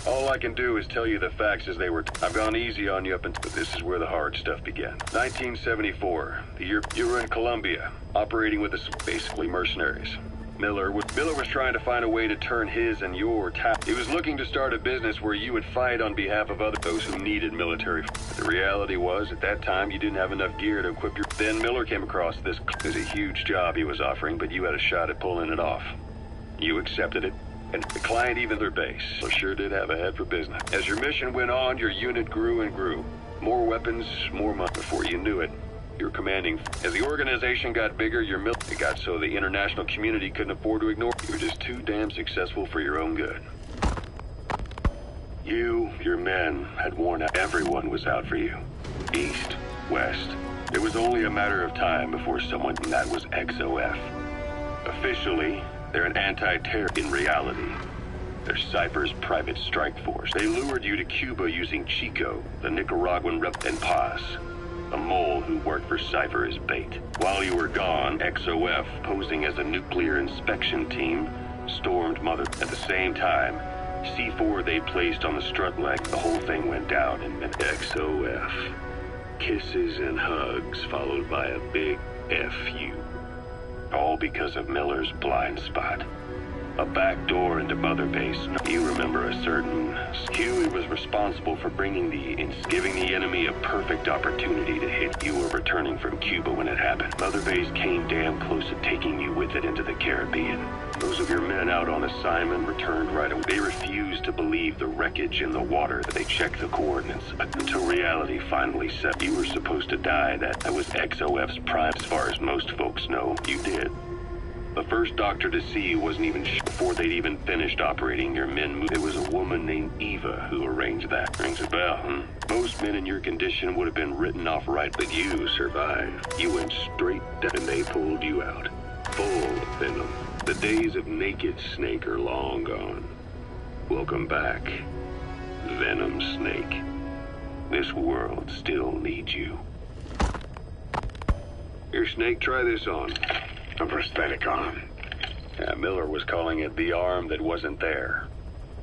I: All I can do is tell you the facts as they were. I've gone easy on you up until, but this is where the hard stuff began. 1974, the year you were in Colombia, operating with basically mercenaries. Miller was trying to find a way to turn his and your He was looking to start a business where you would fight on behalf of those who needed military. The reality was, at that time, you didn't have enough gear to equip your... Then Miller came across this. It was a huge job he was offering, but you had a shot at pulling it off. You accepted it, and the client even their base. So sure did have a head for business. As your mission went on, your unit grew and grew. More weapons, more money. Before you knew it, you were commanding. As the organization got bigger, it got so the international community couldn't afford to ignore. You were just too damn successful for your own good. You, your men, had worn out. Everyone was out for you. East, west. It was only a matter of time before someone... That was XOF. Officially, they're an anti-terror. In reality, they're Cypher's private strike force. They lured you to Cuba using Chico, the Nicaraguan rep, and Paz, a mole who worked for Cypher as bait. While you were gone, XOF, posing as a nuclear inspection team, stormed Mother. At the same time, C4 they placed on the strut leg. The whole thing went down in XOF. Kisses and hugs, followed by a big F you. All because of Miller's blind spot. A back door into Mother Base. You remember a certain... Huey was responsible for giving the enemy a perfect opportunity to hit. You were returning from Cuba when it happened. Mother Base came damn close to taking you with it into the Caribbean. Those of your men out on assignment returned right away. They refused to believe the wreckage in the water. They checked the coordinates until reality finally set. You were supposed to die. That was XOF's prime. As far as most folks know, you did. The first doctor to see you wasn't even before they'd even finished operating your men moved. It was a woman named Eva who arranged that. Rings a bell, huh? Most men in your condition would have been written off right, but you survived. You went straight down and they pulled you out. Full venom. The days of naked Snake are long gone. Welcome back, Venom Snake. This world still needs you. Here, Snake, try this on. A prosthetic arm. Yeah, Miller was calling it the arm that wasn't there.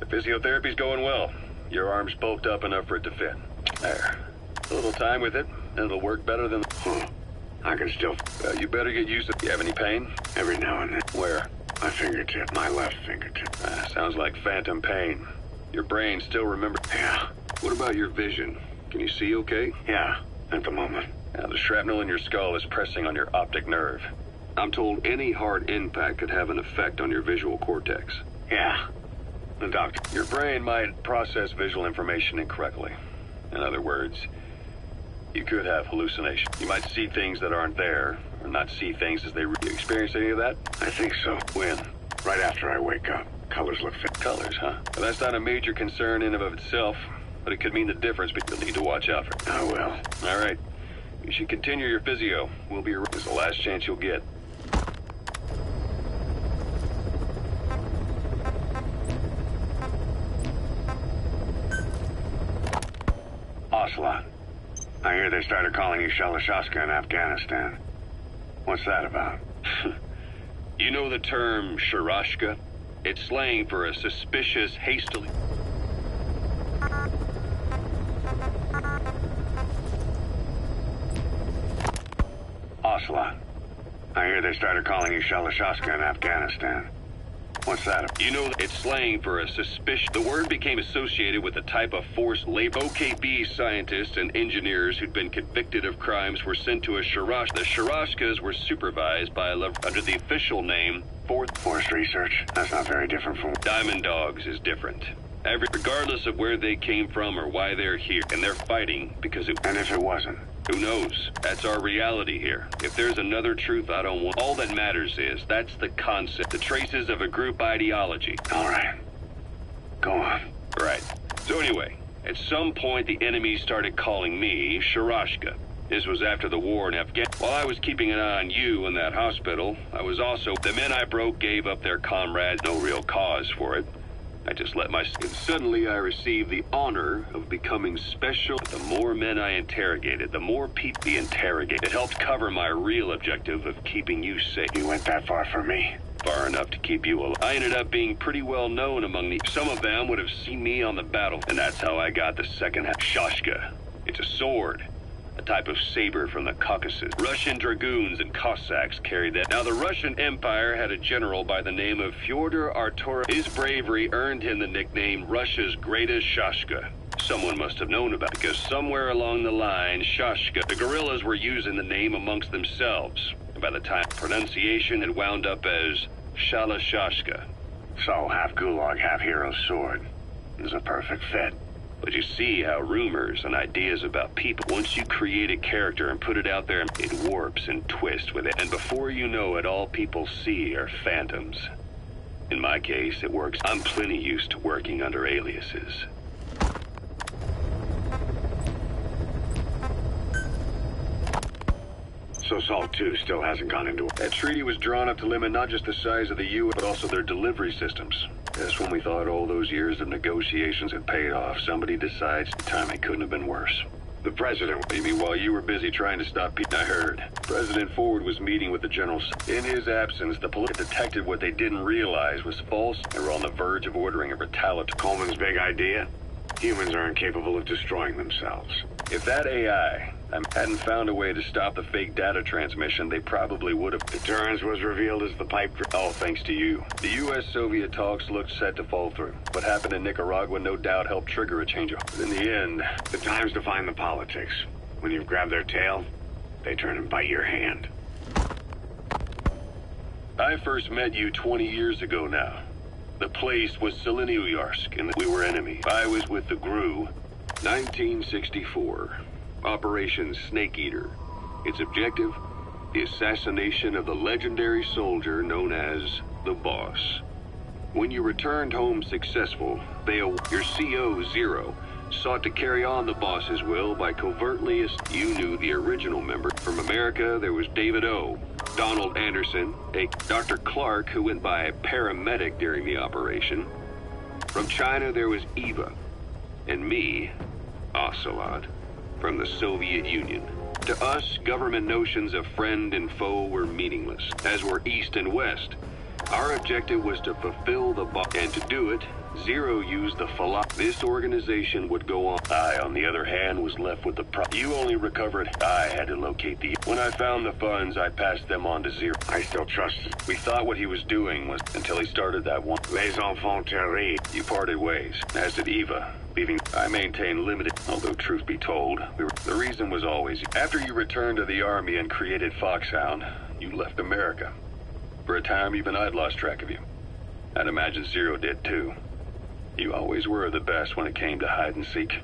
I: The physiotherapy's going well. Your arm's bulked up enough for it to fit. There. A little time with it, and it'll work better than... I can still... you better get used to it. You have any pain? Every now and then. Where? My fingertip. My left fingertip. Sounds like phantom pain. Your brain still remembers... Yeah. What about your vision? Can you see okay? Yeah, at the moment. Now, the shrapnel in your skull is pressing on your optic nerve. I'm told any hard impact could have an effect on your visual cortex. Yeah. The doctor. Your brain might process visual information incorrectly. In other words, you could have hallucinations. You might see things that aren't there, or not see things as they... You experience any of that? I think so. When? Right after I wake up. Colors look fit. Colors, huh? Well, that's not a major concern in and of itself, but it could mean the difference, but you'll need to watch out for it. I will. All right. You should continue your physio. We'll be around. It's the last chance you'll get. Ocelot. I hear they started calling you Shalashaska in Afghanistan. What's that about? You know the term Sharashka? It's slang for a suspicious, hastily... Ocelot. I hear they started calling you Shalashaska in Afghanistan. What's that? You know, it's slang for a suspicion. The word became associated with a type of forced labor. OKB scientists and engineers who'd been convicted of crimes were sent to a Sharash. The Sharashkas were supervised by under the official name, Forced Research. That's not very different from... Diamond Dogs is different. Regardless of where they came from or why they're here, and they're fighting because it... And if it wasn't? Who knows? That's our reality here. If there's another truth I don't want... All that matters is, that's the concept. The traces of a group ideology. All right. Go on. Right. So anyway, at some point the enemy started calling me Sharashka. This was after the war in Afghanistan. While I was keeping an eye on you in that hospital, I was also... The men I broke gave up their comrades. No real cause for it. I just let my... And suddenly I received the honor of becoming special. The more men I interrogated, the more people interrogated. It helped cover my real objective of keeping you safe. You went that far for me? far enough to keep you alive. I ended up being pretty well known among the... Some of them would have seen me on the battle, and that's how I got the second half. Shashka. It's a sword. A type of saber from the Caucasus. Russian dragoons and Cossacks carried that. Now, the Russian Empire had a general by the name of Fyodor Arturov. His bravery earned him the nickname Russia's greatest Shashka. Someone must have known about it, because somewhere along the line, Shashka, the guerrillas were using the name amongst themselves. And by the time pronunciation had wound up as Shalashashka.
K: So, half gulag, half hero sword. Is a perfect fit.
I: But you see how rumors and ideas about people, once you create a character and put it out there, it warps and twists with it. And before you know it, all people see are phantoms. In my case, it works. I'm plenty used to working under aliases.
K: So Salt 2 still hasn't gone into...
I: That treaty was drawn up to limit not just the size of the U.S., but also their delivery systems. That's when we thought all those years of negotiations had paid off. Somebody decides the timing couldn't have been worse.
K: The president...
I: Maybe while you were busy trying to stop people, I heard. President Ford was meeting with the generals. In his absence, the police detected what they didn't realize was false. They were on the verge of ordering a retaliatory...
K: Coleman's big idea? Humans are incapable of destroying themselves.
I: If that AI hadn't found a way to stop the fake data transmission, they probably would have.
K: Deterrence was revealed as the pipe dream.
I: All thanks to you. The U.S.-Soviet talks looked set to fall through. What happened in Nicaragua no doubt helped trigger a change. But in the end...
K: The time's to find the politics. When you've grabbed their tail, they turn and bite your hand.
I: I first met you 20 years ago now. The place was Selenouyarsk, and we were enemies. I was with the GRU. 1964. Operation Snake Eater. Its objective? The assassination of the legendary soldier known as the Boss. When you returned home successful, your CO, Zero, sought to carry on the Boss's will by covertly... You knew the original member. From America, there was David O., Donald Anderson, Dr. Clark, who went by paramedic during the operation. From China, there was Eva. And me, Ocelot, from the Soviet Union. To us, government notions of friend and foe were meaningless, as were East and West. Our objective was to fulfill the and to do it, Zero used the philosophy. This organization would go on. I, on the other hand, was left with the You only recovered. I had to locate the... When I found the funds, I passed them on to Zero.
K: I still trusted.
I: We thought what he was doing was... Until he started that one...
K: Les enfants terribles.
I: You parted ways, as did Eva. Leaving, I maintained limited, although truth be told, the reason was always... After you returned to the Army and created Foxhound, you left America. For a time, even I'd lost track of you. I'd imagine Zero did too. You always were the best when it came to hide and seek.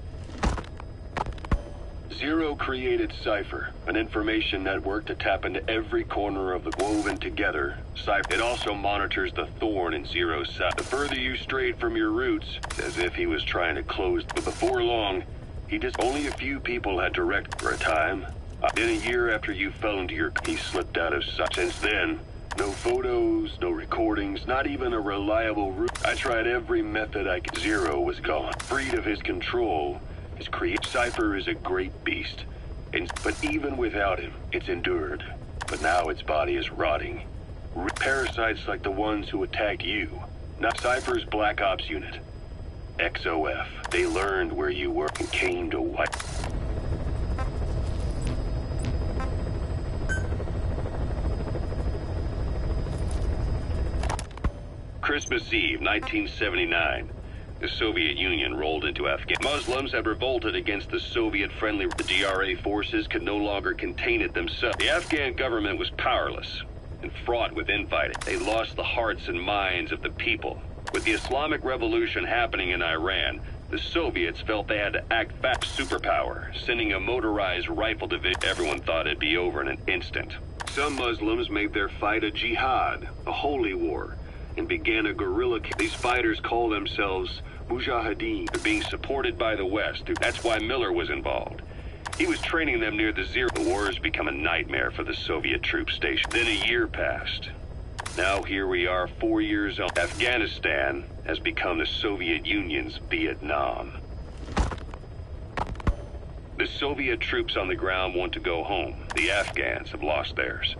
I: Zero created Cypher, an information network to tap into every corner of the woven together. Cypher. It also monitors the thorn in Zero's side. The further you strayed from your roots, it's as if he was trying to close. But before long, only a few people had direct for a time. Then a year after you fell into your... He slipped out of sight. Since then, no photos, no recordings, not even a reliable route. I tried every method I could. Zero was gone. Freed of his control, his Cypher is a great beast. But even without him, it's endured. But now its body is rotting. Parasites like the ones who attacked you. Not Cypher's Black Ops unit. XOF. They learned where you were and came to wipe. Christmas Eve, 1979. The Soviet Union rolled into Afghanistan. Muslims had revolted against the Soviet-friendly... The DRA forces could no longer contain it themselves. The Afghan government was powerless and fraught with infighting. They lost the hearts and minds of the people. With the Islamic Revolution happening in Iran, the Soviets felt they had to act fast. Superpower, sending a motorized rifle division. Everyone thought it'd be over in an instant. Some Muslims made their fight a jihad, a holy war, and began a guerrilla... These fighters call themselves Mujahideen. They're being supported by the West. That's why Miller was involved. He was training them near the Zero. The war has become a nightmare for the Soviet troop station. Then a year passed. Now here we are 4 years on. Afghanistan has become the Soviet Union's Vietnam. The Soviet troops on the ground want to go home. The Afghans have lost theirs.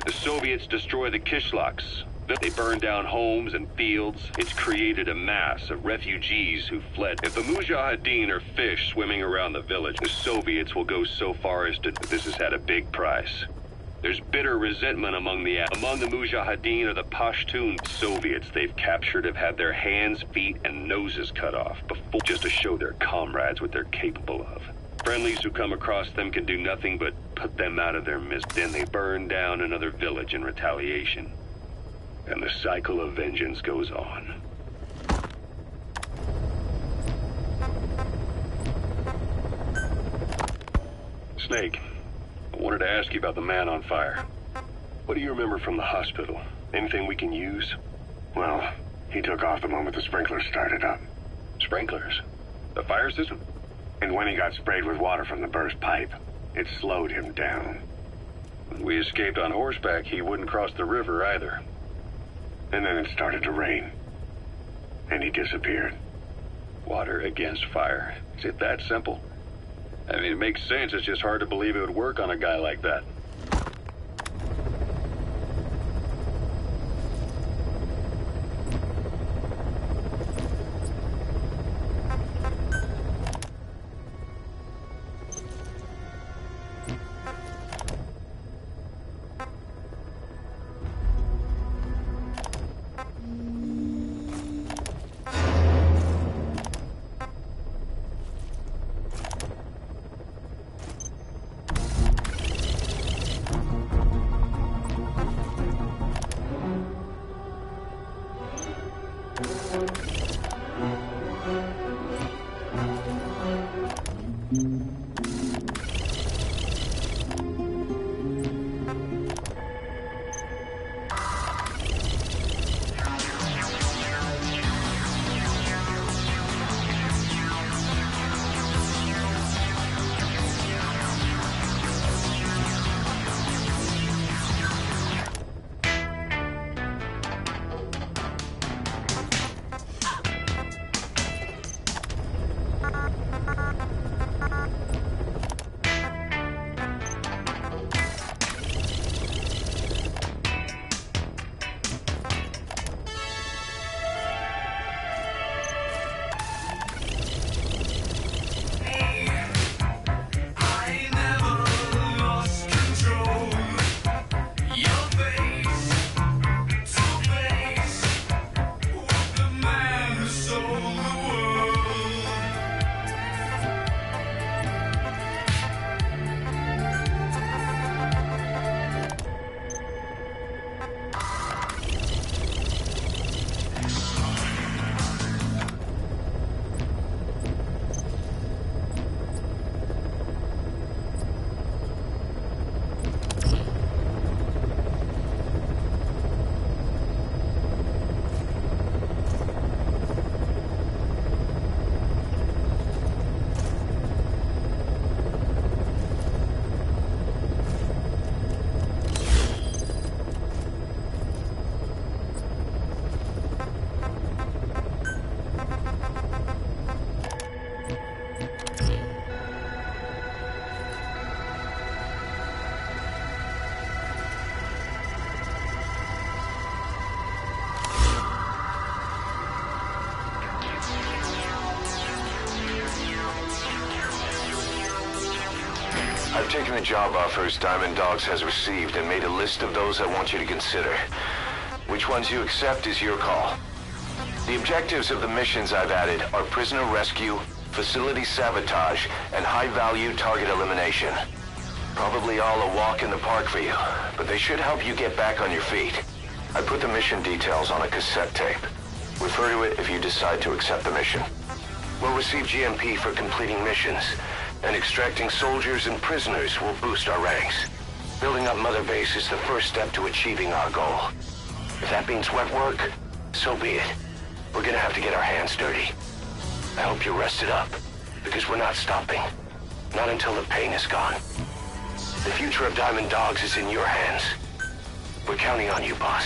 I: The Soviets destroy the Kishlaks, They burned down homes and fields. It's created a mass of refugees who fled. If the Mujahideen are fish swimming around the village, the Soviets will go so far as to... This has had a big price. There's bitter resentment among the Mujahideen are the Pashtun Soviets they've captured have had their hands, feet, and noses cut off before just to show their comrades what they're capable of. Friendlies who come across them can do nothing but put them out of their misery. Then they burn down another village in retaliation. And the cycle of vengeance goes on. Snake, I wanted to ask you about the man on fire. What do you remember from the hospital? Anything we can use?
K: Well, he took off the moment the sprinklers started up.
I: Sprinklers? The fire system?
K: And when he got sprayed with water from the burst pipe, it slowed him down.
I: When we escaped on horseback, he wouldn't cross the river either.
K: And then it started to rain. And he disappeared.
I: Water against fire. Is it that simple? I mean, it makes sense. It's just hard to believe it would work on a guy like that.
A: I've taken the job offers Diamond Dogs has received and made a list of those I want you to consider. Which ones you accept is your call. The objectives of the missions I've added are prisoner rescue, facility sabotage, and high-value target elimination. Probably all a walk in the park for you, but they should help you get back on your feet. I put the mission details on a cassette tape. Refer to it if you decide to accept the mission. We'll receive GMP for completing missions, and extracting soldiers and prisoners will boost our ranks. Building up Mother Base is the first step to achieving our goal. If that means wet work, so be it. We're gonna have to get our hands dirty. I hope you're rested up, because we're not stopping. Not until the pain is gone. The future of Diamond Dogs is in your hands. We're counting on you, boss.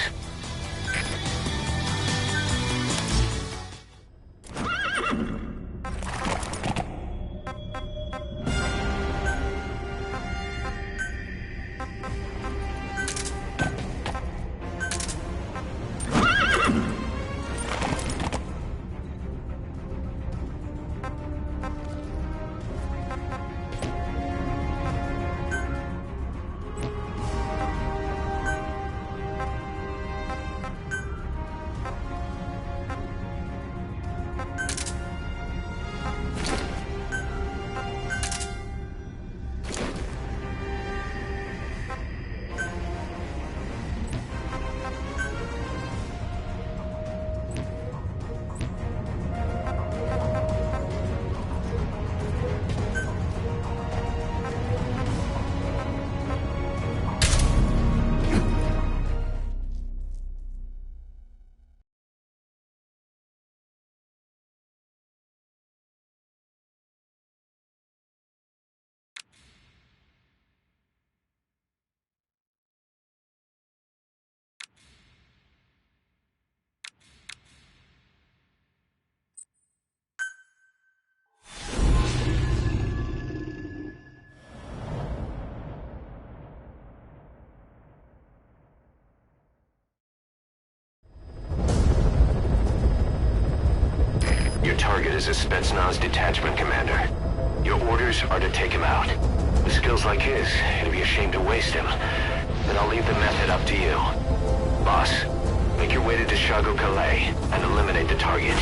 A: as a Spetsnaz detachment commander. Your orders are to take him out. With skills like his, it'd be a shame to waste him. But I'll leave the method up to you. Boss, make your way to Deshago Calais and eliminate the target.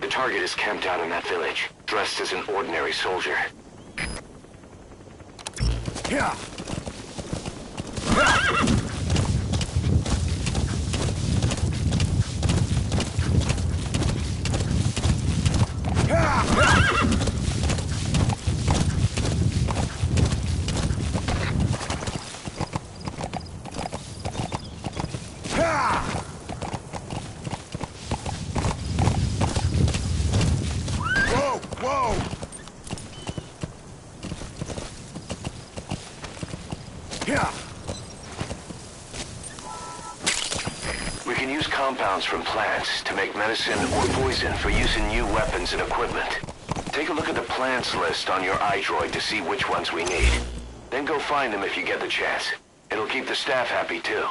A: The target is camped out in that village, dressed as an ordinary soldier.
E: Yeah.
A: We can use compounds from plants to make medicine or poison for use in new weapons and equipment. Take a look at the plants list on your iDroid to see which ones we need. Then go find them if you get the chance. It'll keep the staff happy too.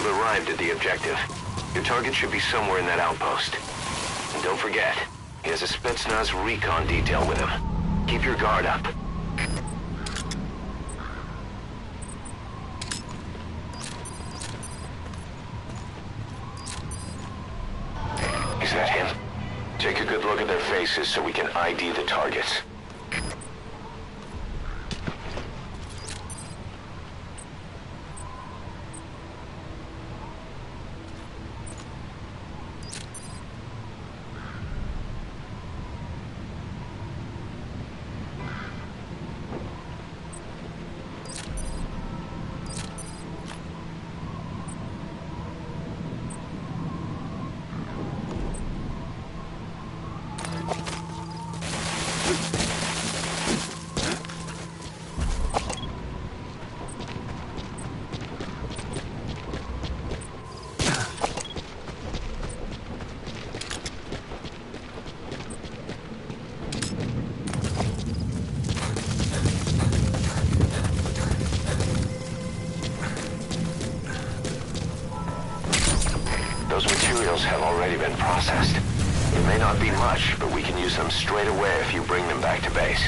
A: Arrived at the objective. Your target should be somewhere in that outpost. And don't forget, he has a Spetsnaz recon detail with him. Keep your guard up. Is that him? Take a good look at their faces so we can ID the targets. Those materials have already been processed. It may not be much, but we can use them straight away if you bring them back to base.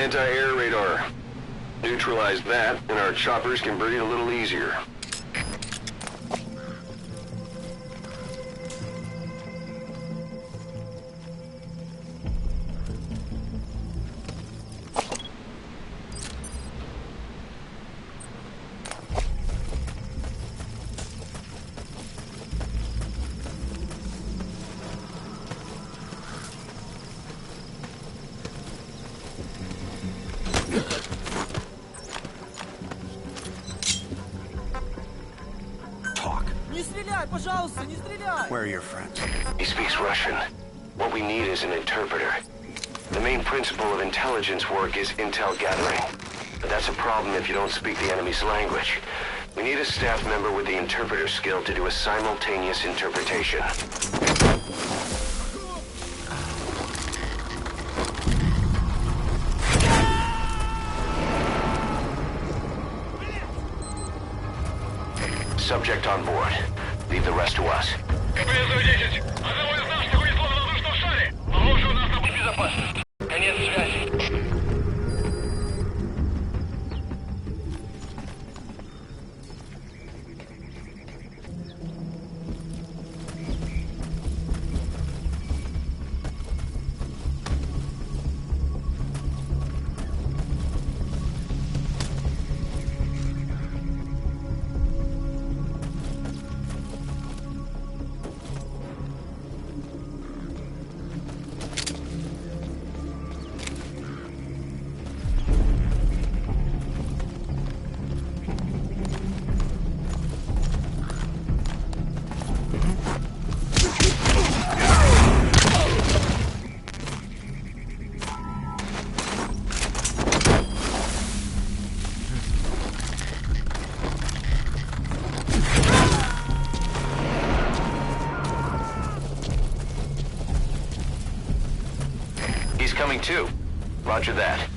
A: Anti-air radar. Neutralize that, and our choppers can breathe a little easier.
E: Where are your friends?
A: He speaks Russian. What we need is an interpreter. The main principle of intelligence work is intel gathering. But that's a problem if you don't speak the enemy's language. We need a staff member with the interpreter skill to do a simultaneous interpretation. Subject on board. Leave the rest to us.
D: Безопасность. Конец связи.
A: Coming too. Roger that.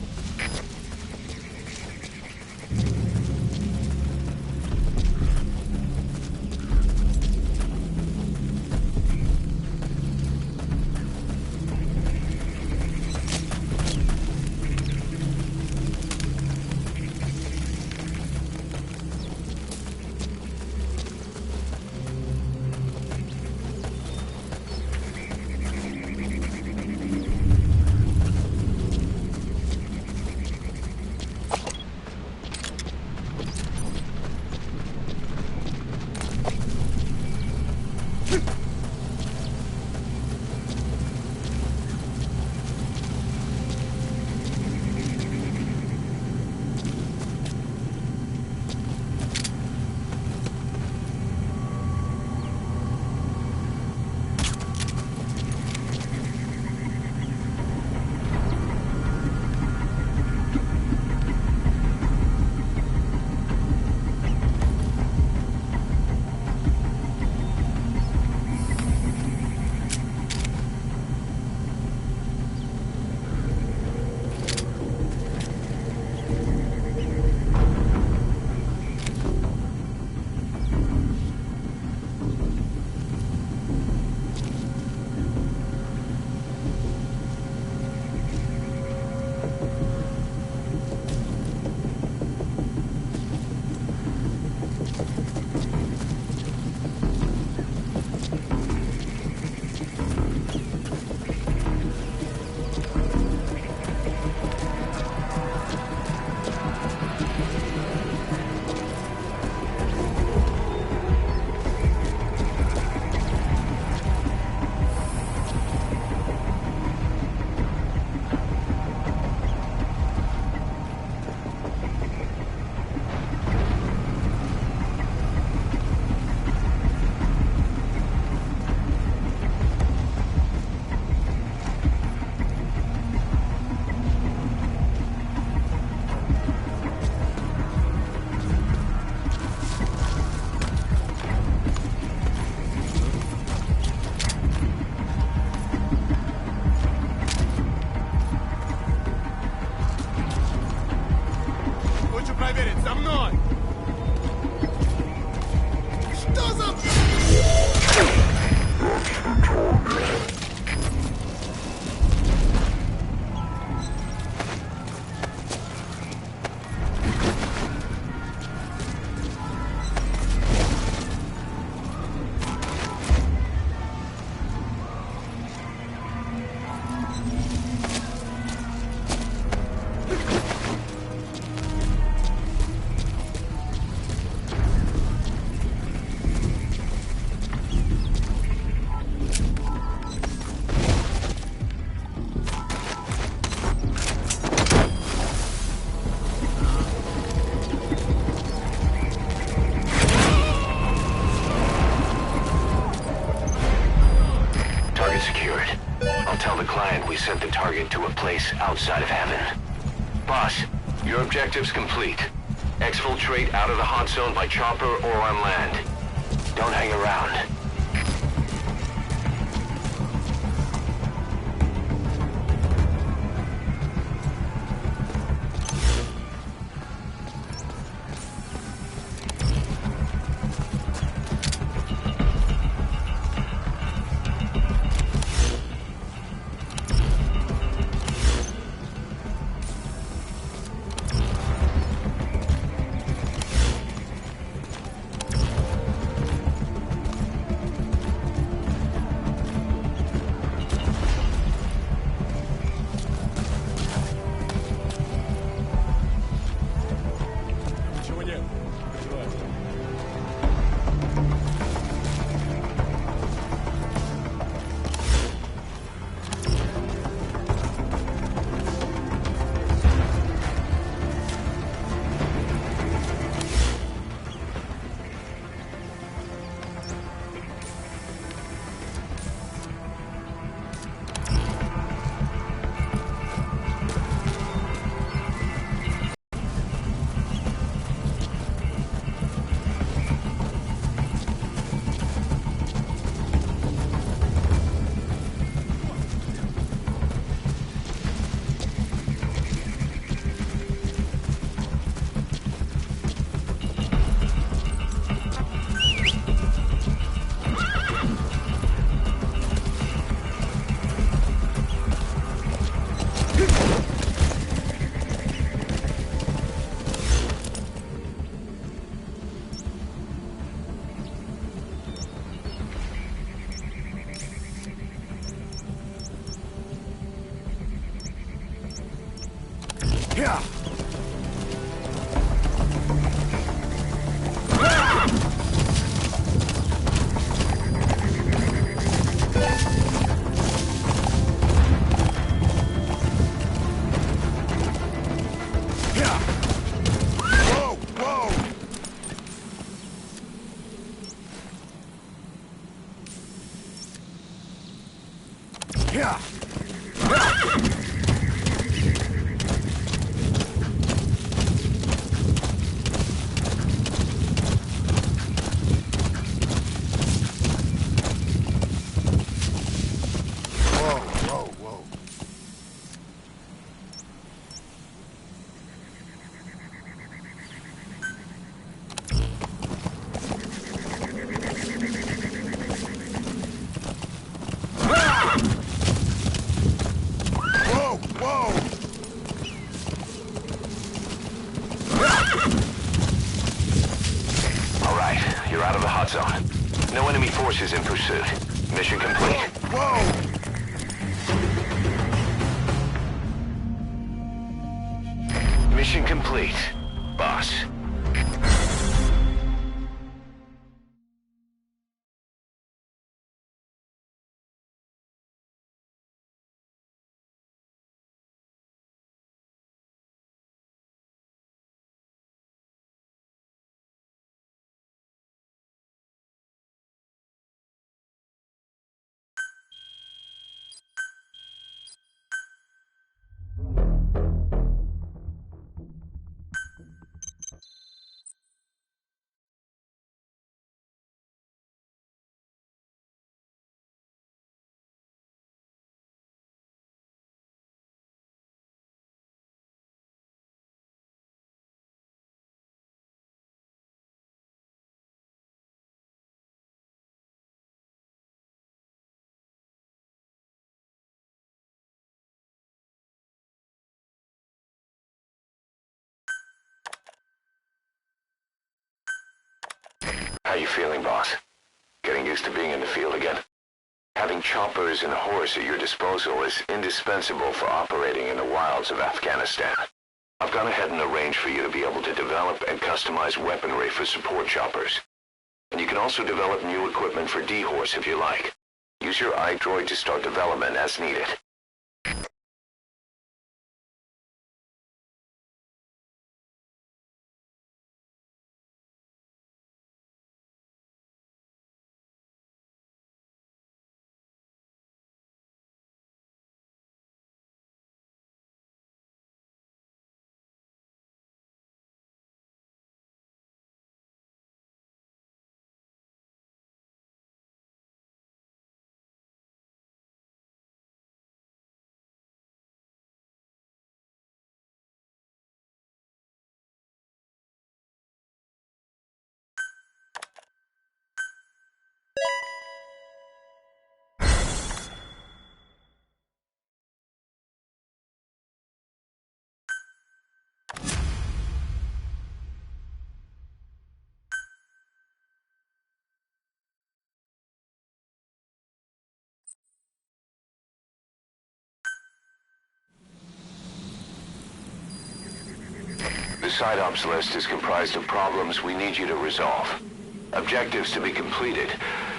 A: sent the target to a place outside of heaven. Boss, your objective's complete. Exfiltrate out of the hot zone by chopper or on land. Don't hang around.
E: Yeah.
A: No enemy forces in pursuit. Mission complete.
E: Whoa!
A: Mission complete, boss. How you feeling, boss? Getting used to being in the field again? Having choppers and a horse at your disposal is indispensable for operating in the wilds of Afghanistan. I've gone ahead and arranged for you to be able to develop and customize weaponry for support choppers. And you can also develop new equipment for D-Horse if you like. Use your iDroid to start development as needed. side ops list is comprised of problems we need you to resolve. Objectives to be completed,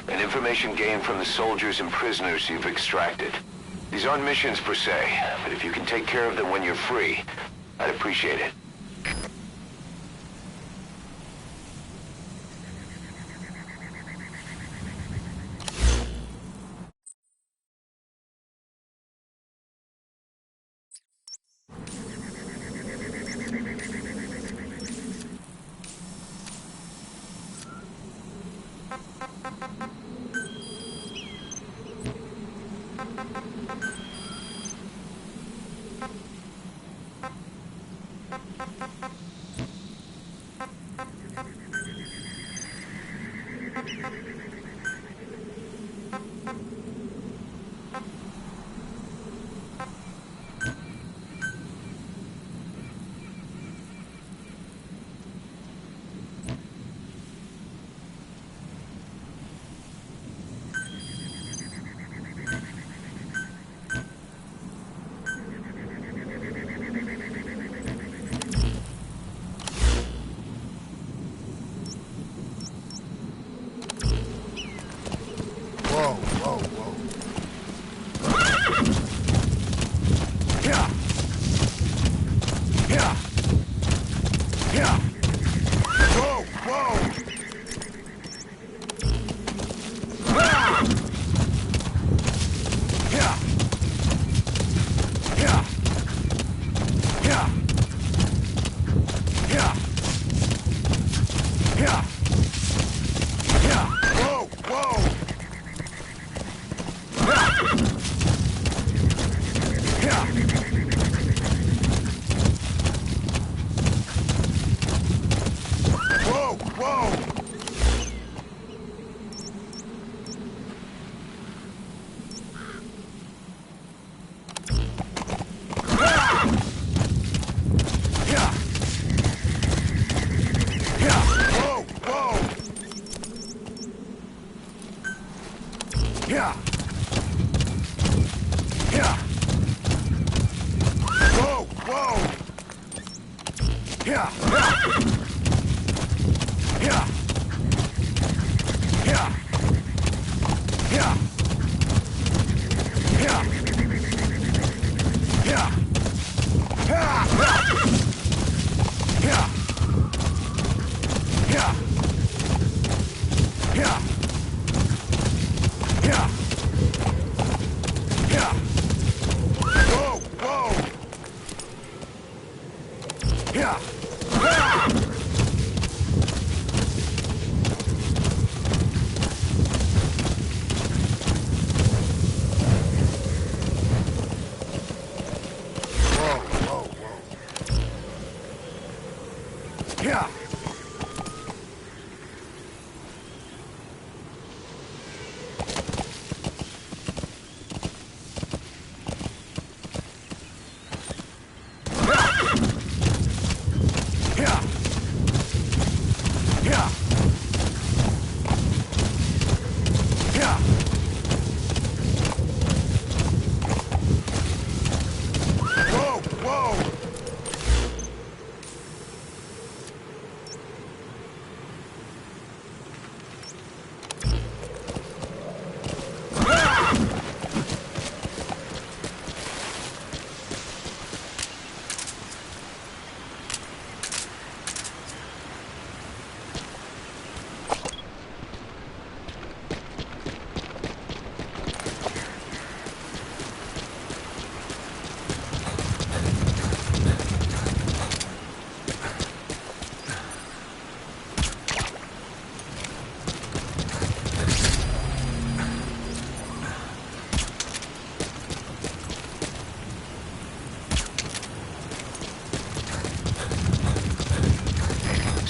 A: and information gained from the soldiers and prisoners you've extracted. These aren't missions per se, but if you can take care of them when you're free, I'd appreciate it.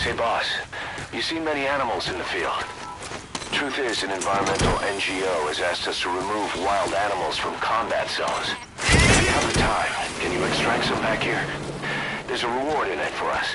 A: Say, boss, you see many animals in the field. Truth is, an environmental NGO has asked us to remove wild animals from combat zones. If you have the time, can you extract some back here? There's a reward in it for us.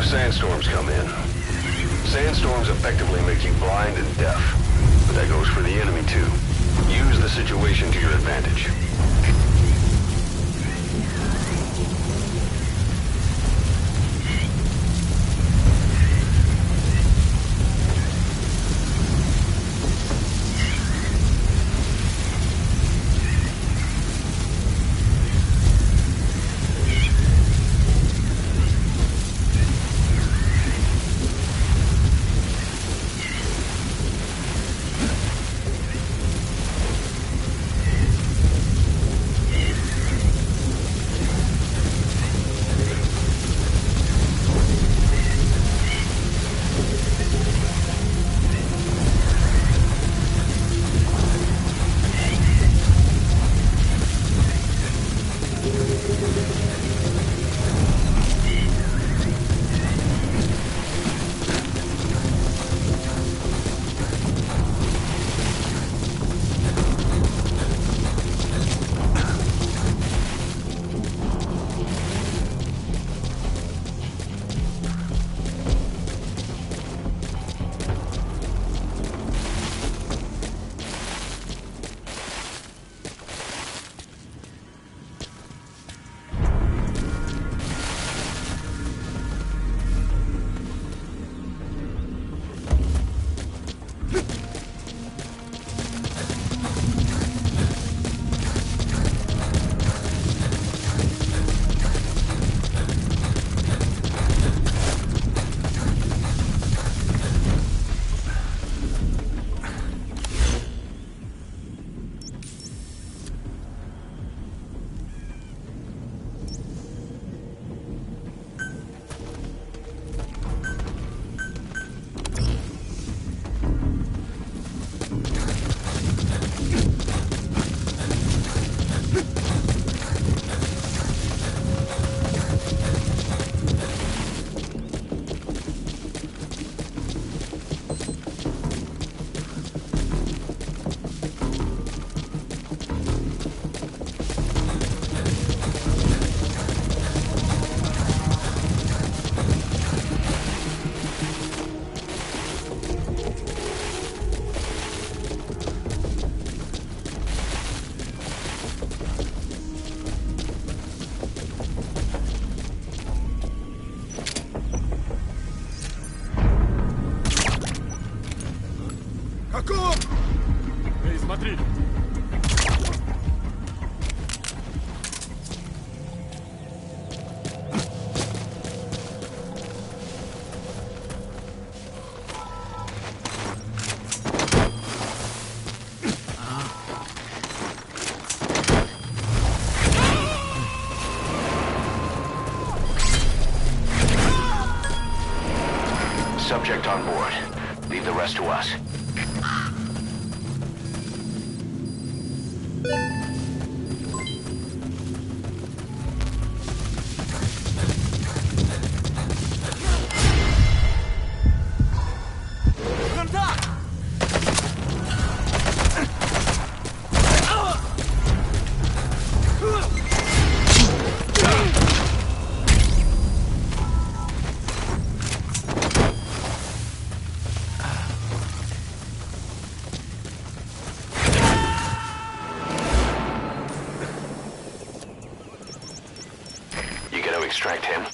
A: Sandstorms come in. Sandstorms effectively make you blind and deaf. But that goes for the enemy too. Use the situation to your advantage.
C: Эй, смотри!
A: Subject on board. Leave the rest to us. Extract him.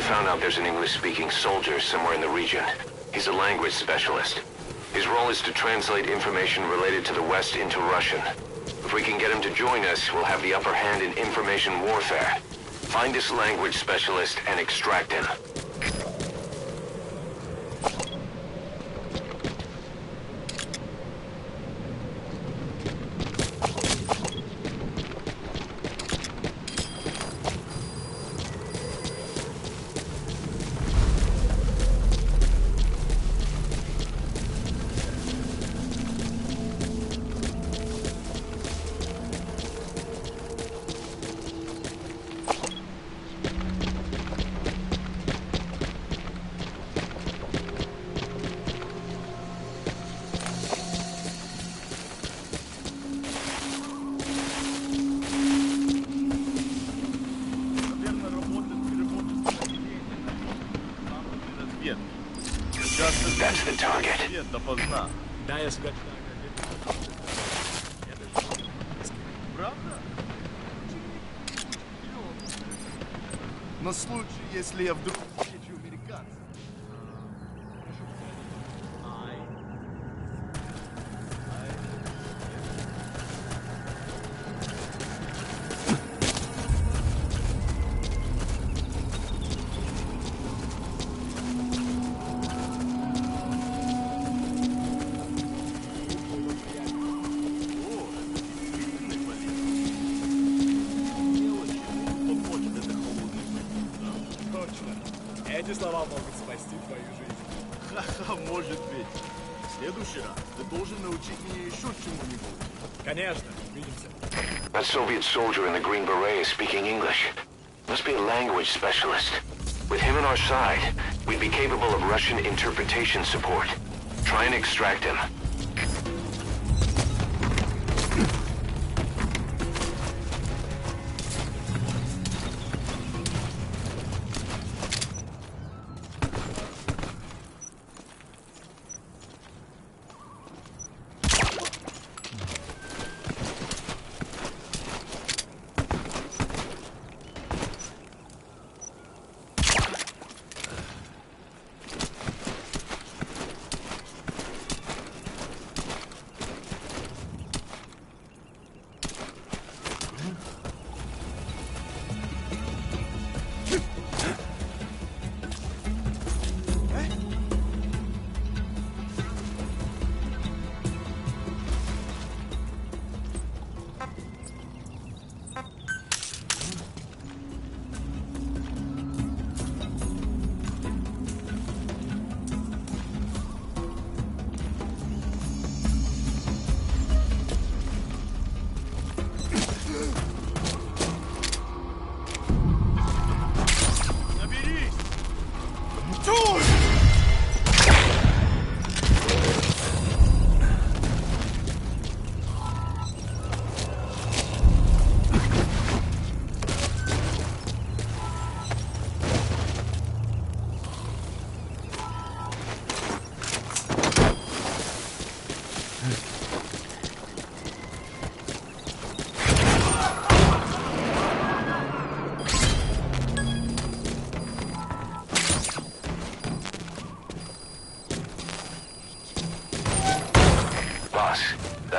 A: found out there's an English-speaking soldier somewhere in the region. He's a language specialist. His role is to translate information related to the West into Russian. If we can get him to join us, we'll have the upper hand in information warfare. Find this language specialist and extract him. That's the target.
B: Да, я сказать. Правда? На случай, если я вдруг встречу американцев. Эти слова могут спасти твою жизнь. Ха-ха, может быть. В следующий раз ты должен научить меня еще чему-нибудь. Конечно, увидимся.
A: That Soviet soldier in the green beret is speaking English. Must be a language specialist. With him on our side, we'd be capable of Russian interpretation support. Try and extract him.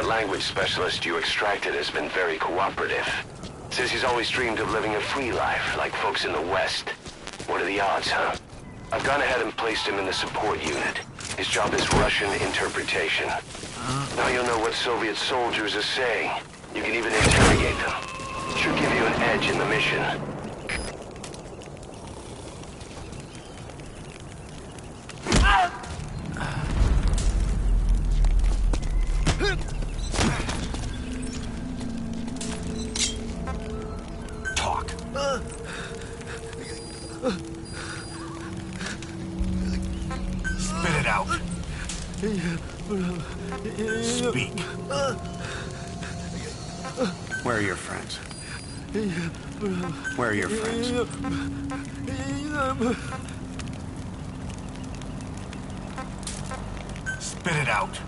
A: Language specialist you extracted has been very cooperative. Says he's always dreamed of living a free life, like folks in the West. What are the odds, huh? I've gone ahead and placed him in the support unit. His job is Russian interpretation. Now you'll know what Soviet soldiers are saying. You can even interrogate them. Should give you an edge in the mission.
E: Spit it out. Speak. Where are your friends? Where are your friends? Spit it out.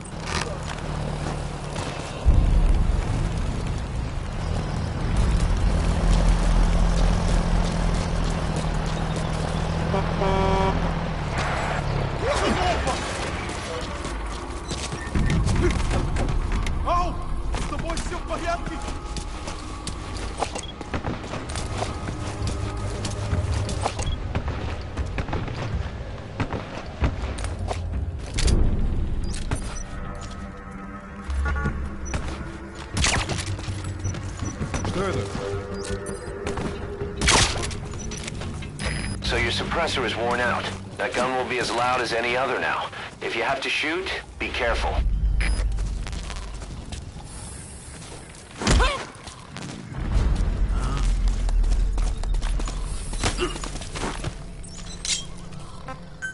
A: So your suppressor is worn out. That gun will be as loud as any other now. If you have to shoot, be careful.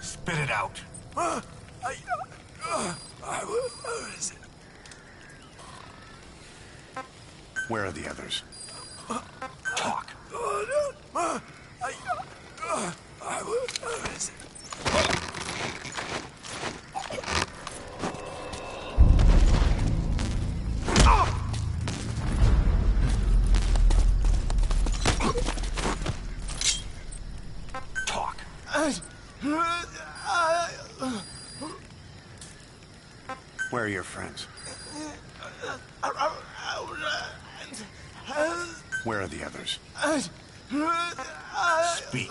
F: Spit it out.
E: Where are the others?
F: Talk. Talk.
E: Where are your friends? Where are the others?
F: Speak.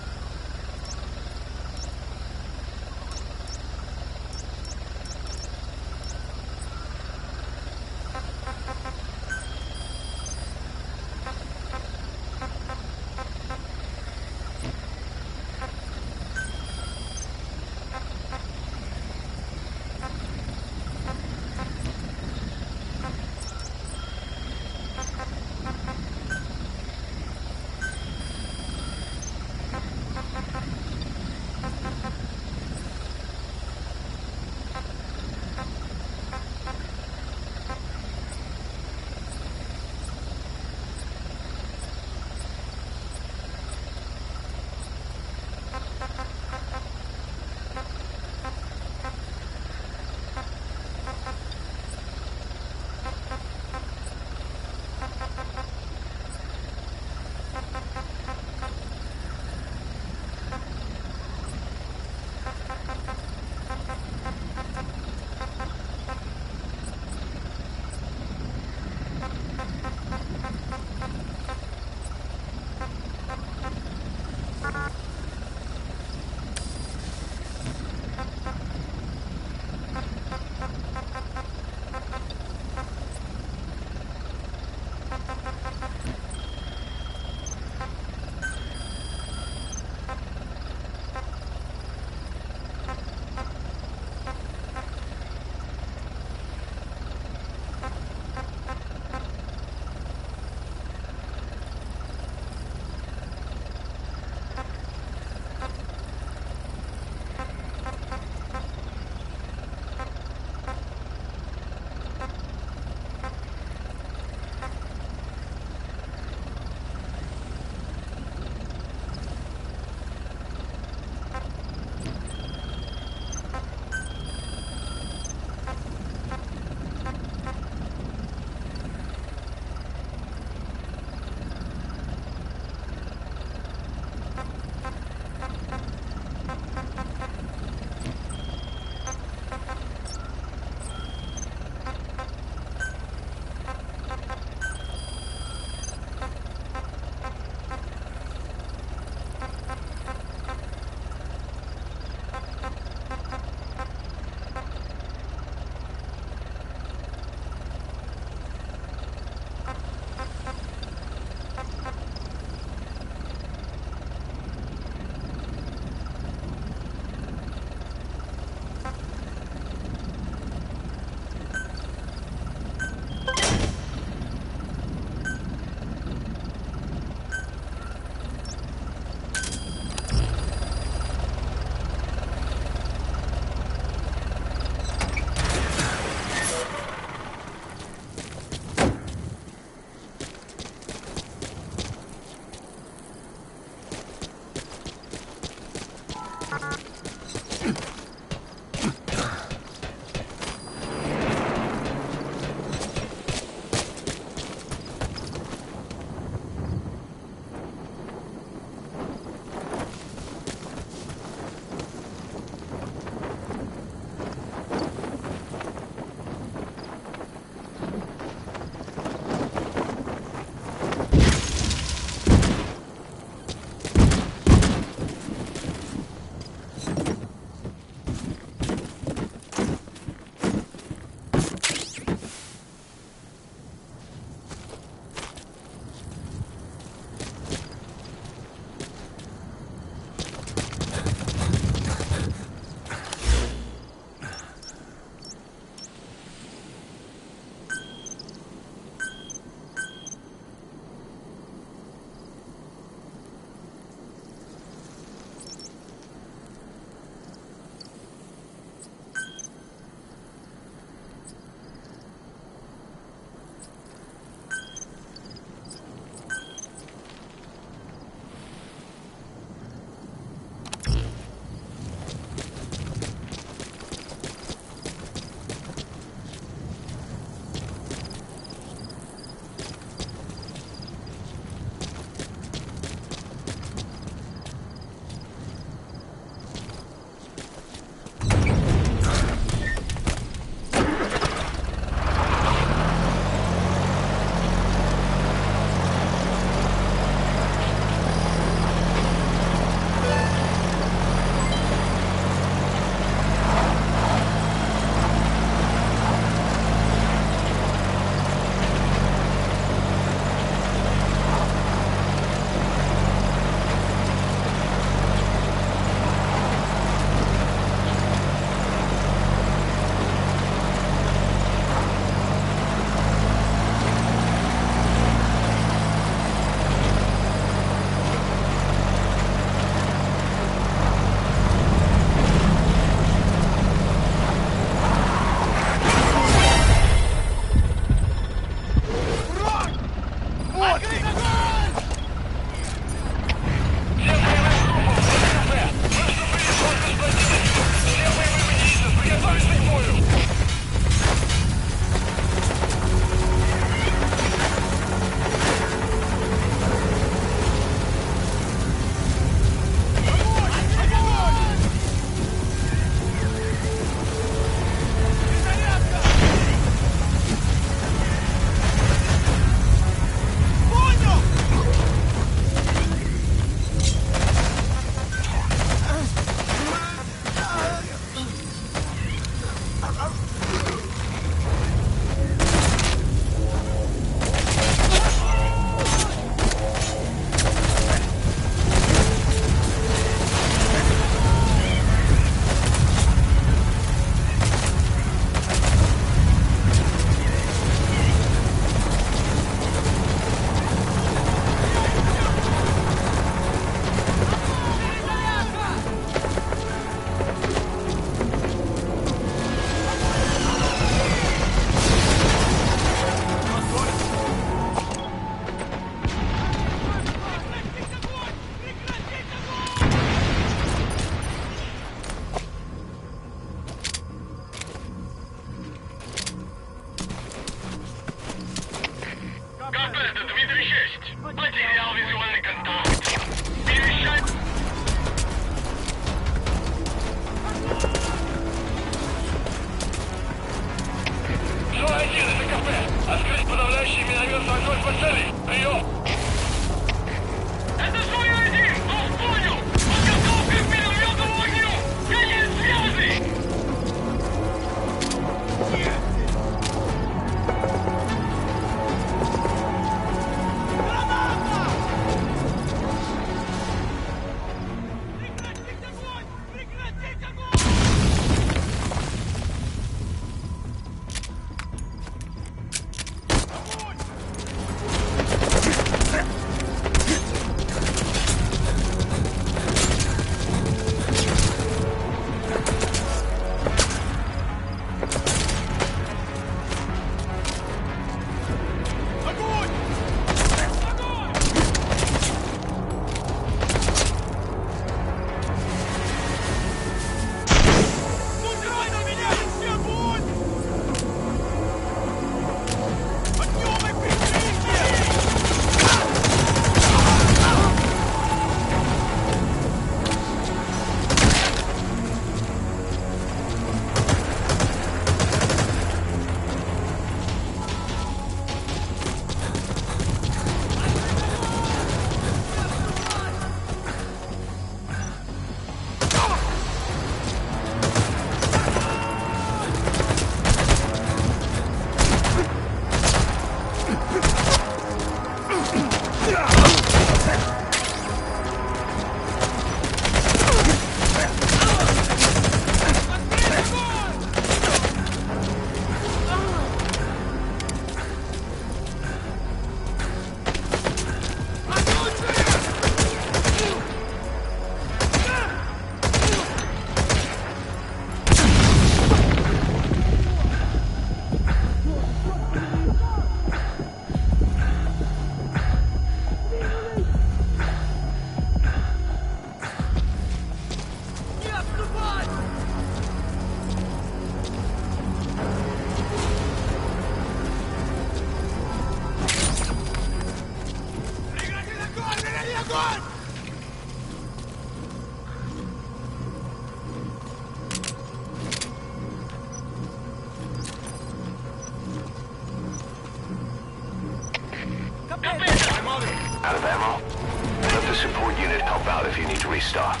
A: out if you need to restock.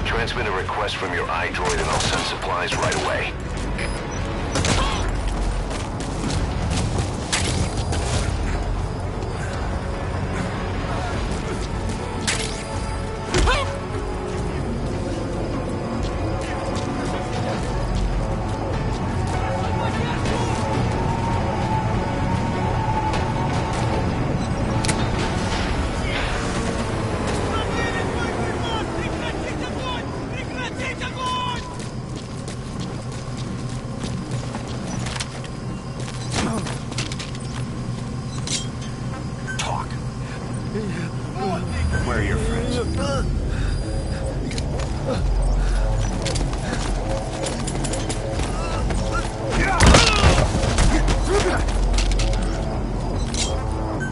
A: Transmit a request from your iDroid and I'll send supplies right away.
E: Where are your friends?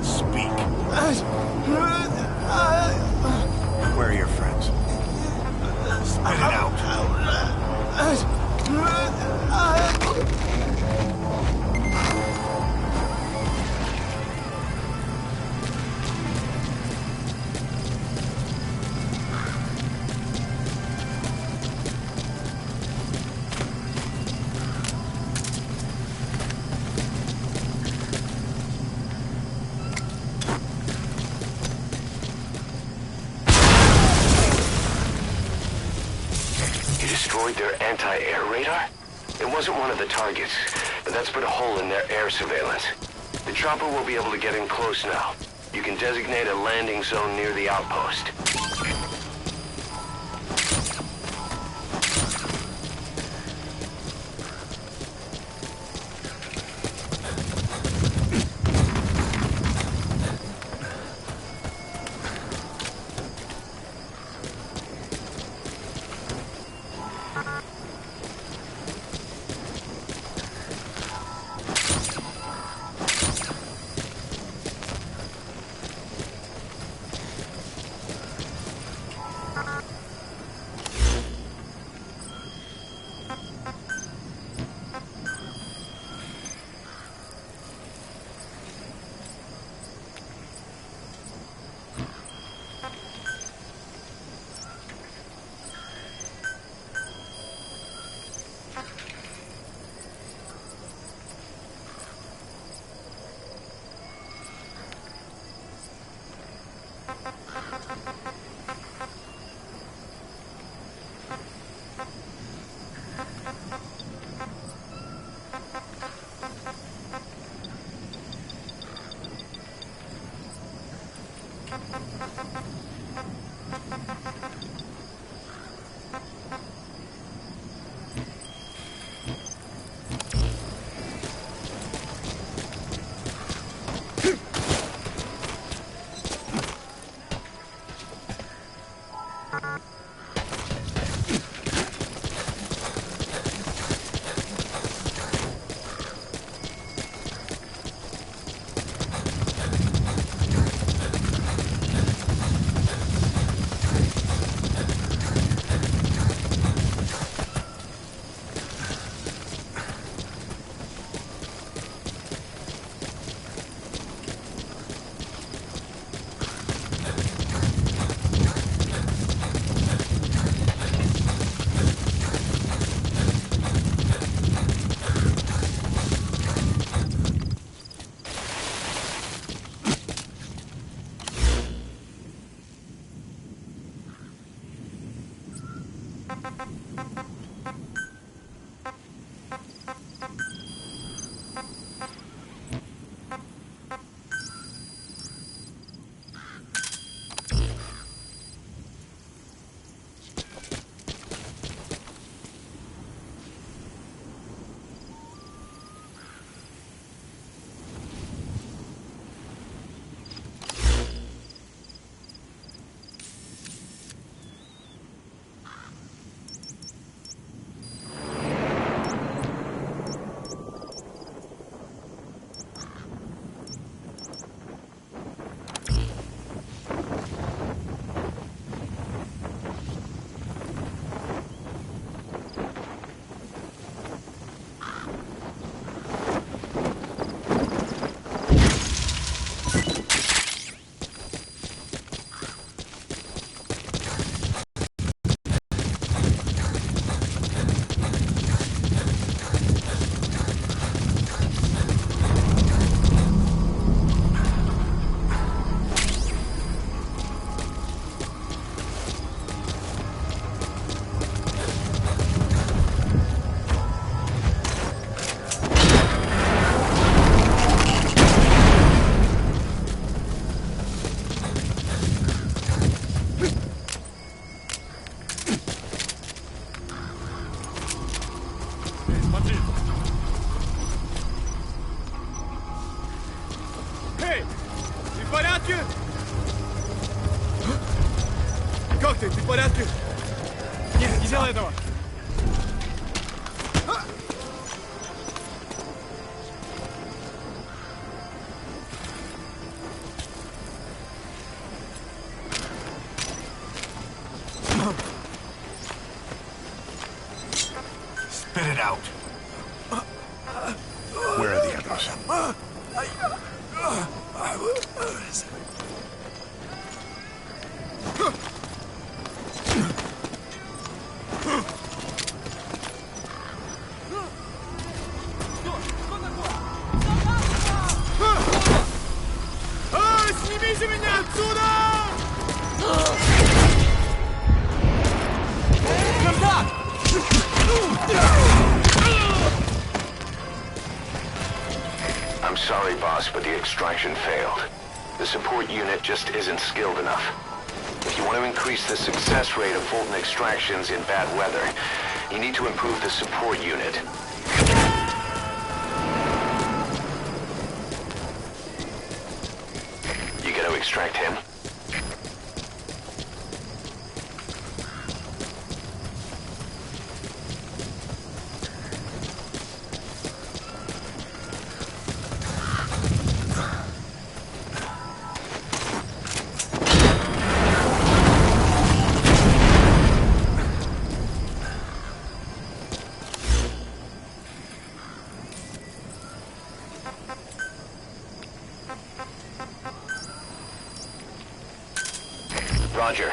E: Speak. Where are your friends? Spit it out.
A: Their anti-air radar? It wasn't one of the targets, but that's put a hole in their air surveillance. The chopper will be able to get in close now. You can designate a landing zone near the outpost.
B: Как ты? Ты в порядке? Нет, не делай этого!
E: Spit it out. Where are the others?
B: Снимите меня отсюда!
A: I'm sorry, boss, but the extraction failed. The support unit just isn't skilled enough. If you want to increase the success rate of Fulton extractions in bad weather, you need to improve the support unit. You got to extract him? Roger.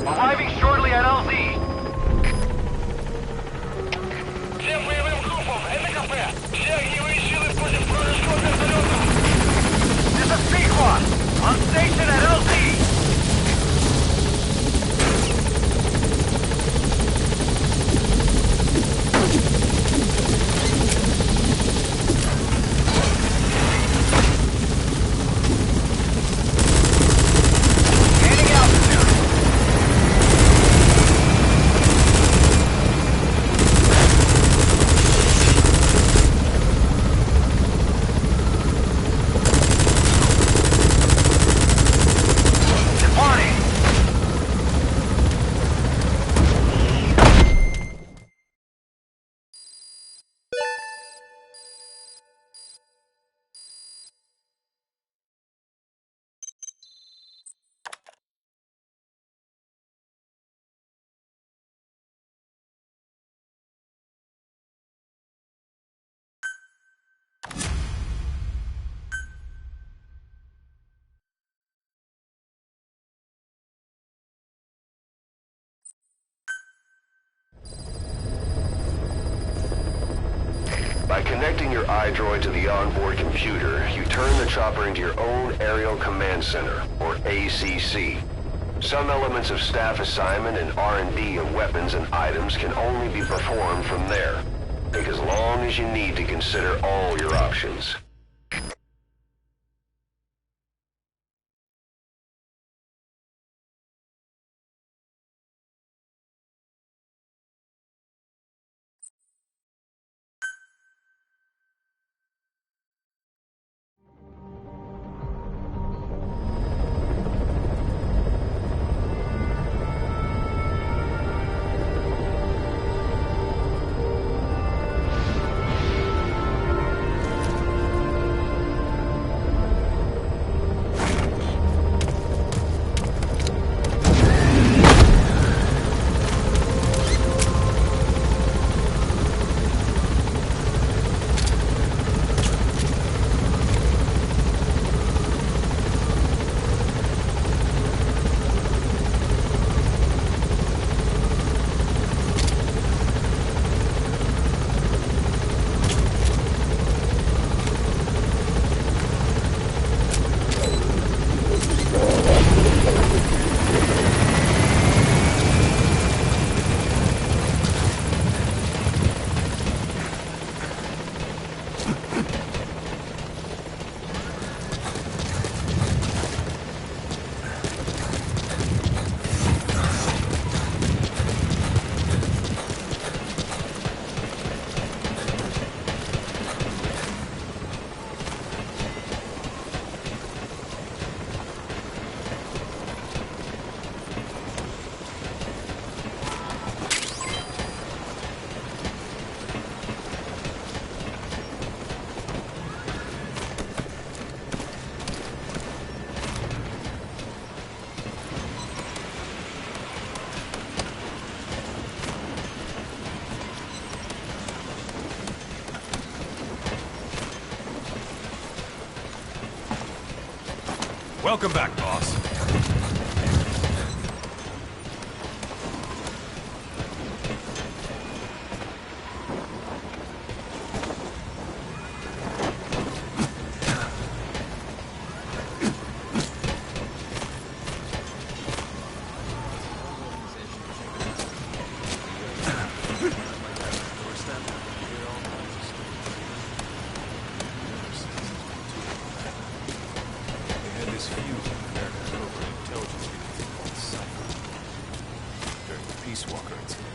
D: Arriving shortly at LZ. Всем боевым группам, это КП. Все огневые силы против вражеского вертолета. This is P-Quad. On station at LZ.
A: By connecting your iDroid to the onboard computer, you turn the chopper into your own Aerial Command Center, or ACC. Some elements of staff assignment and R&D of weapons and items can only be performed from there. Take as long as you need to consider all your options.
F: Welcome back, boss. Peace Walker incident.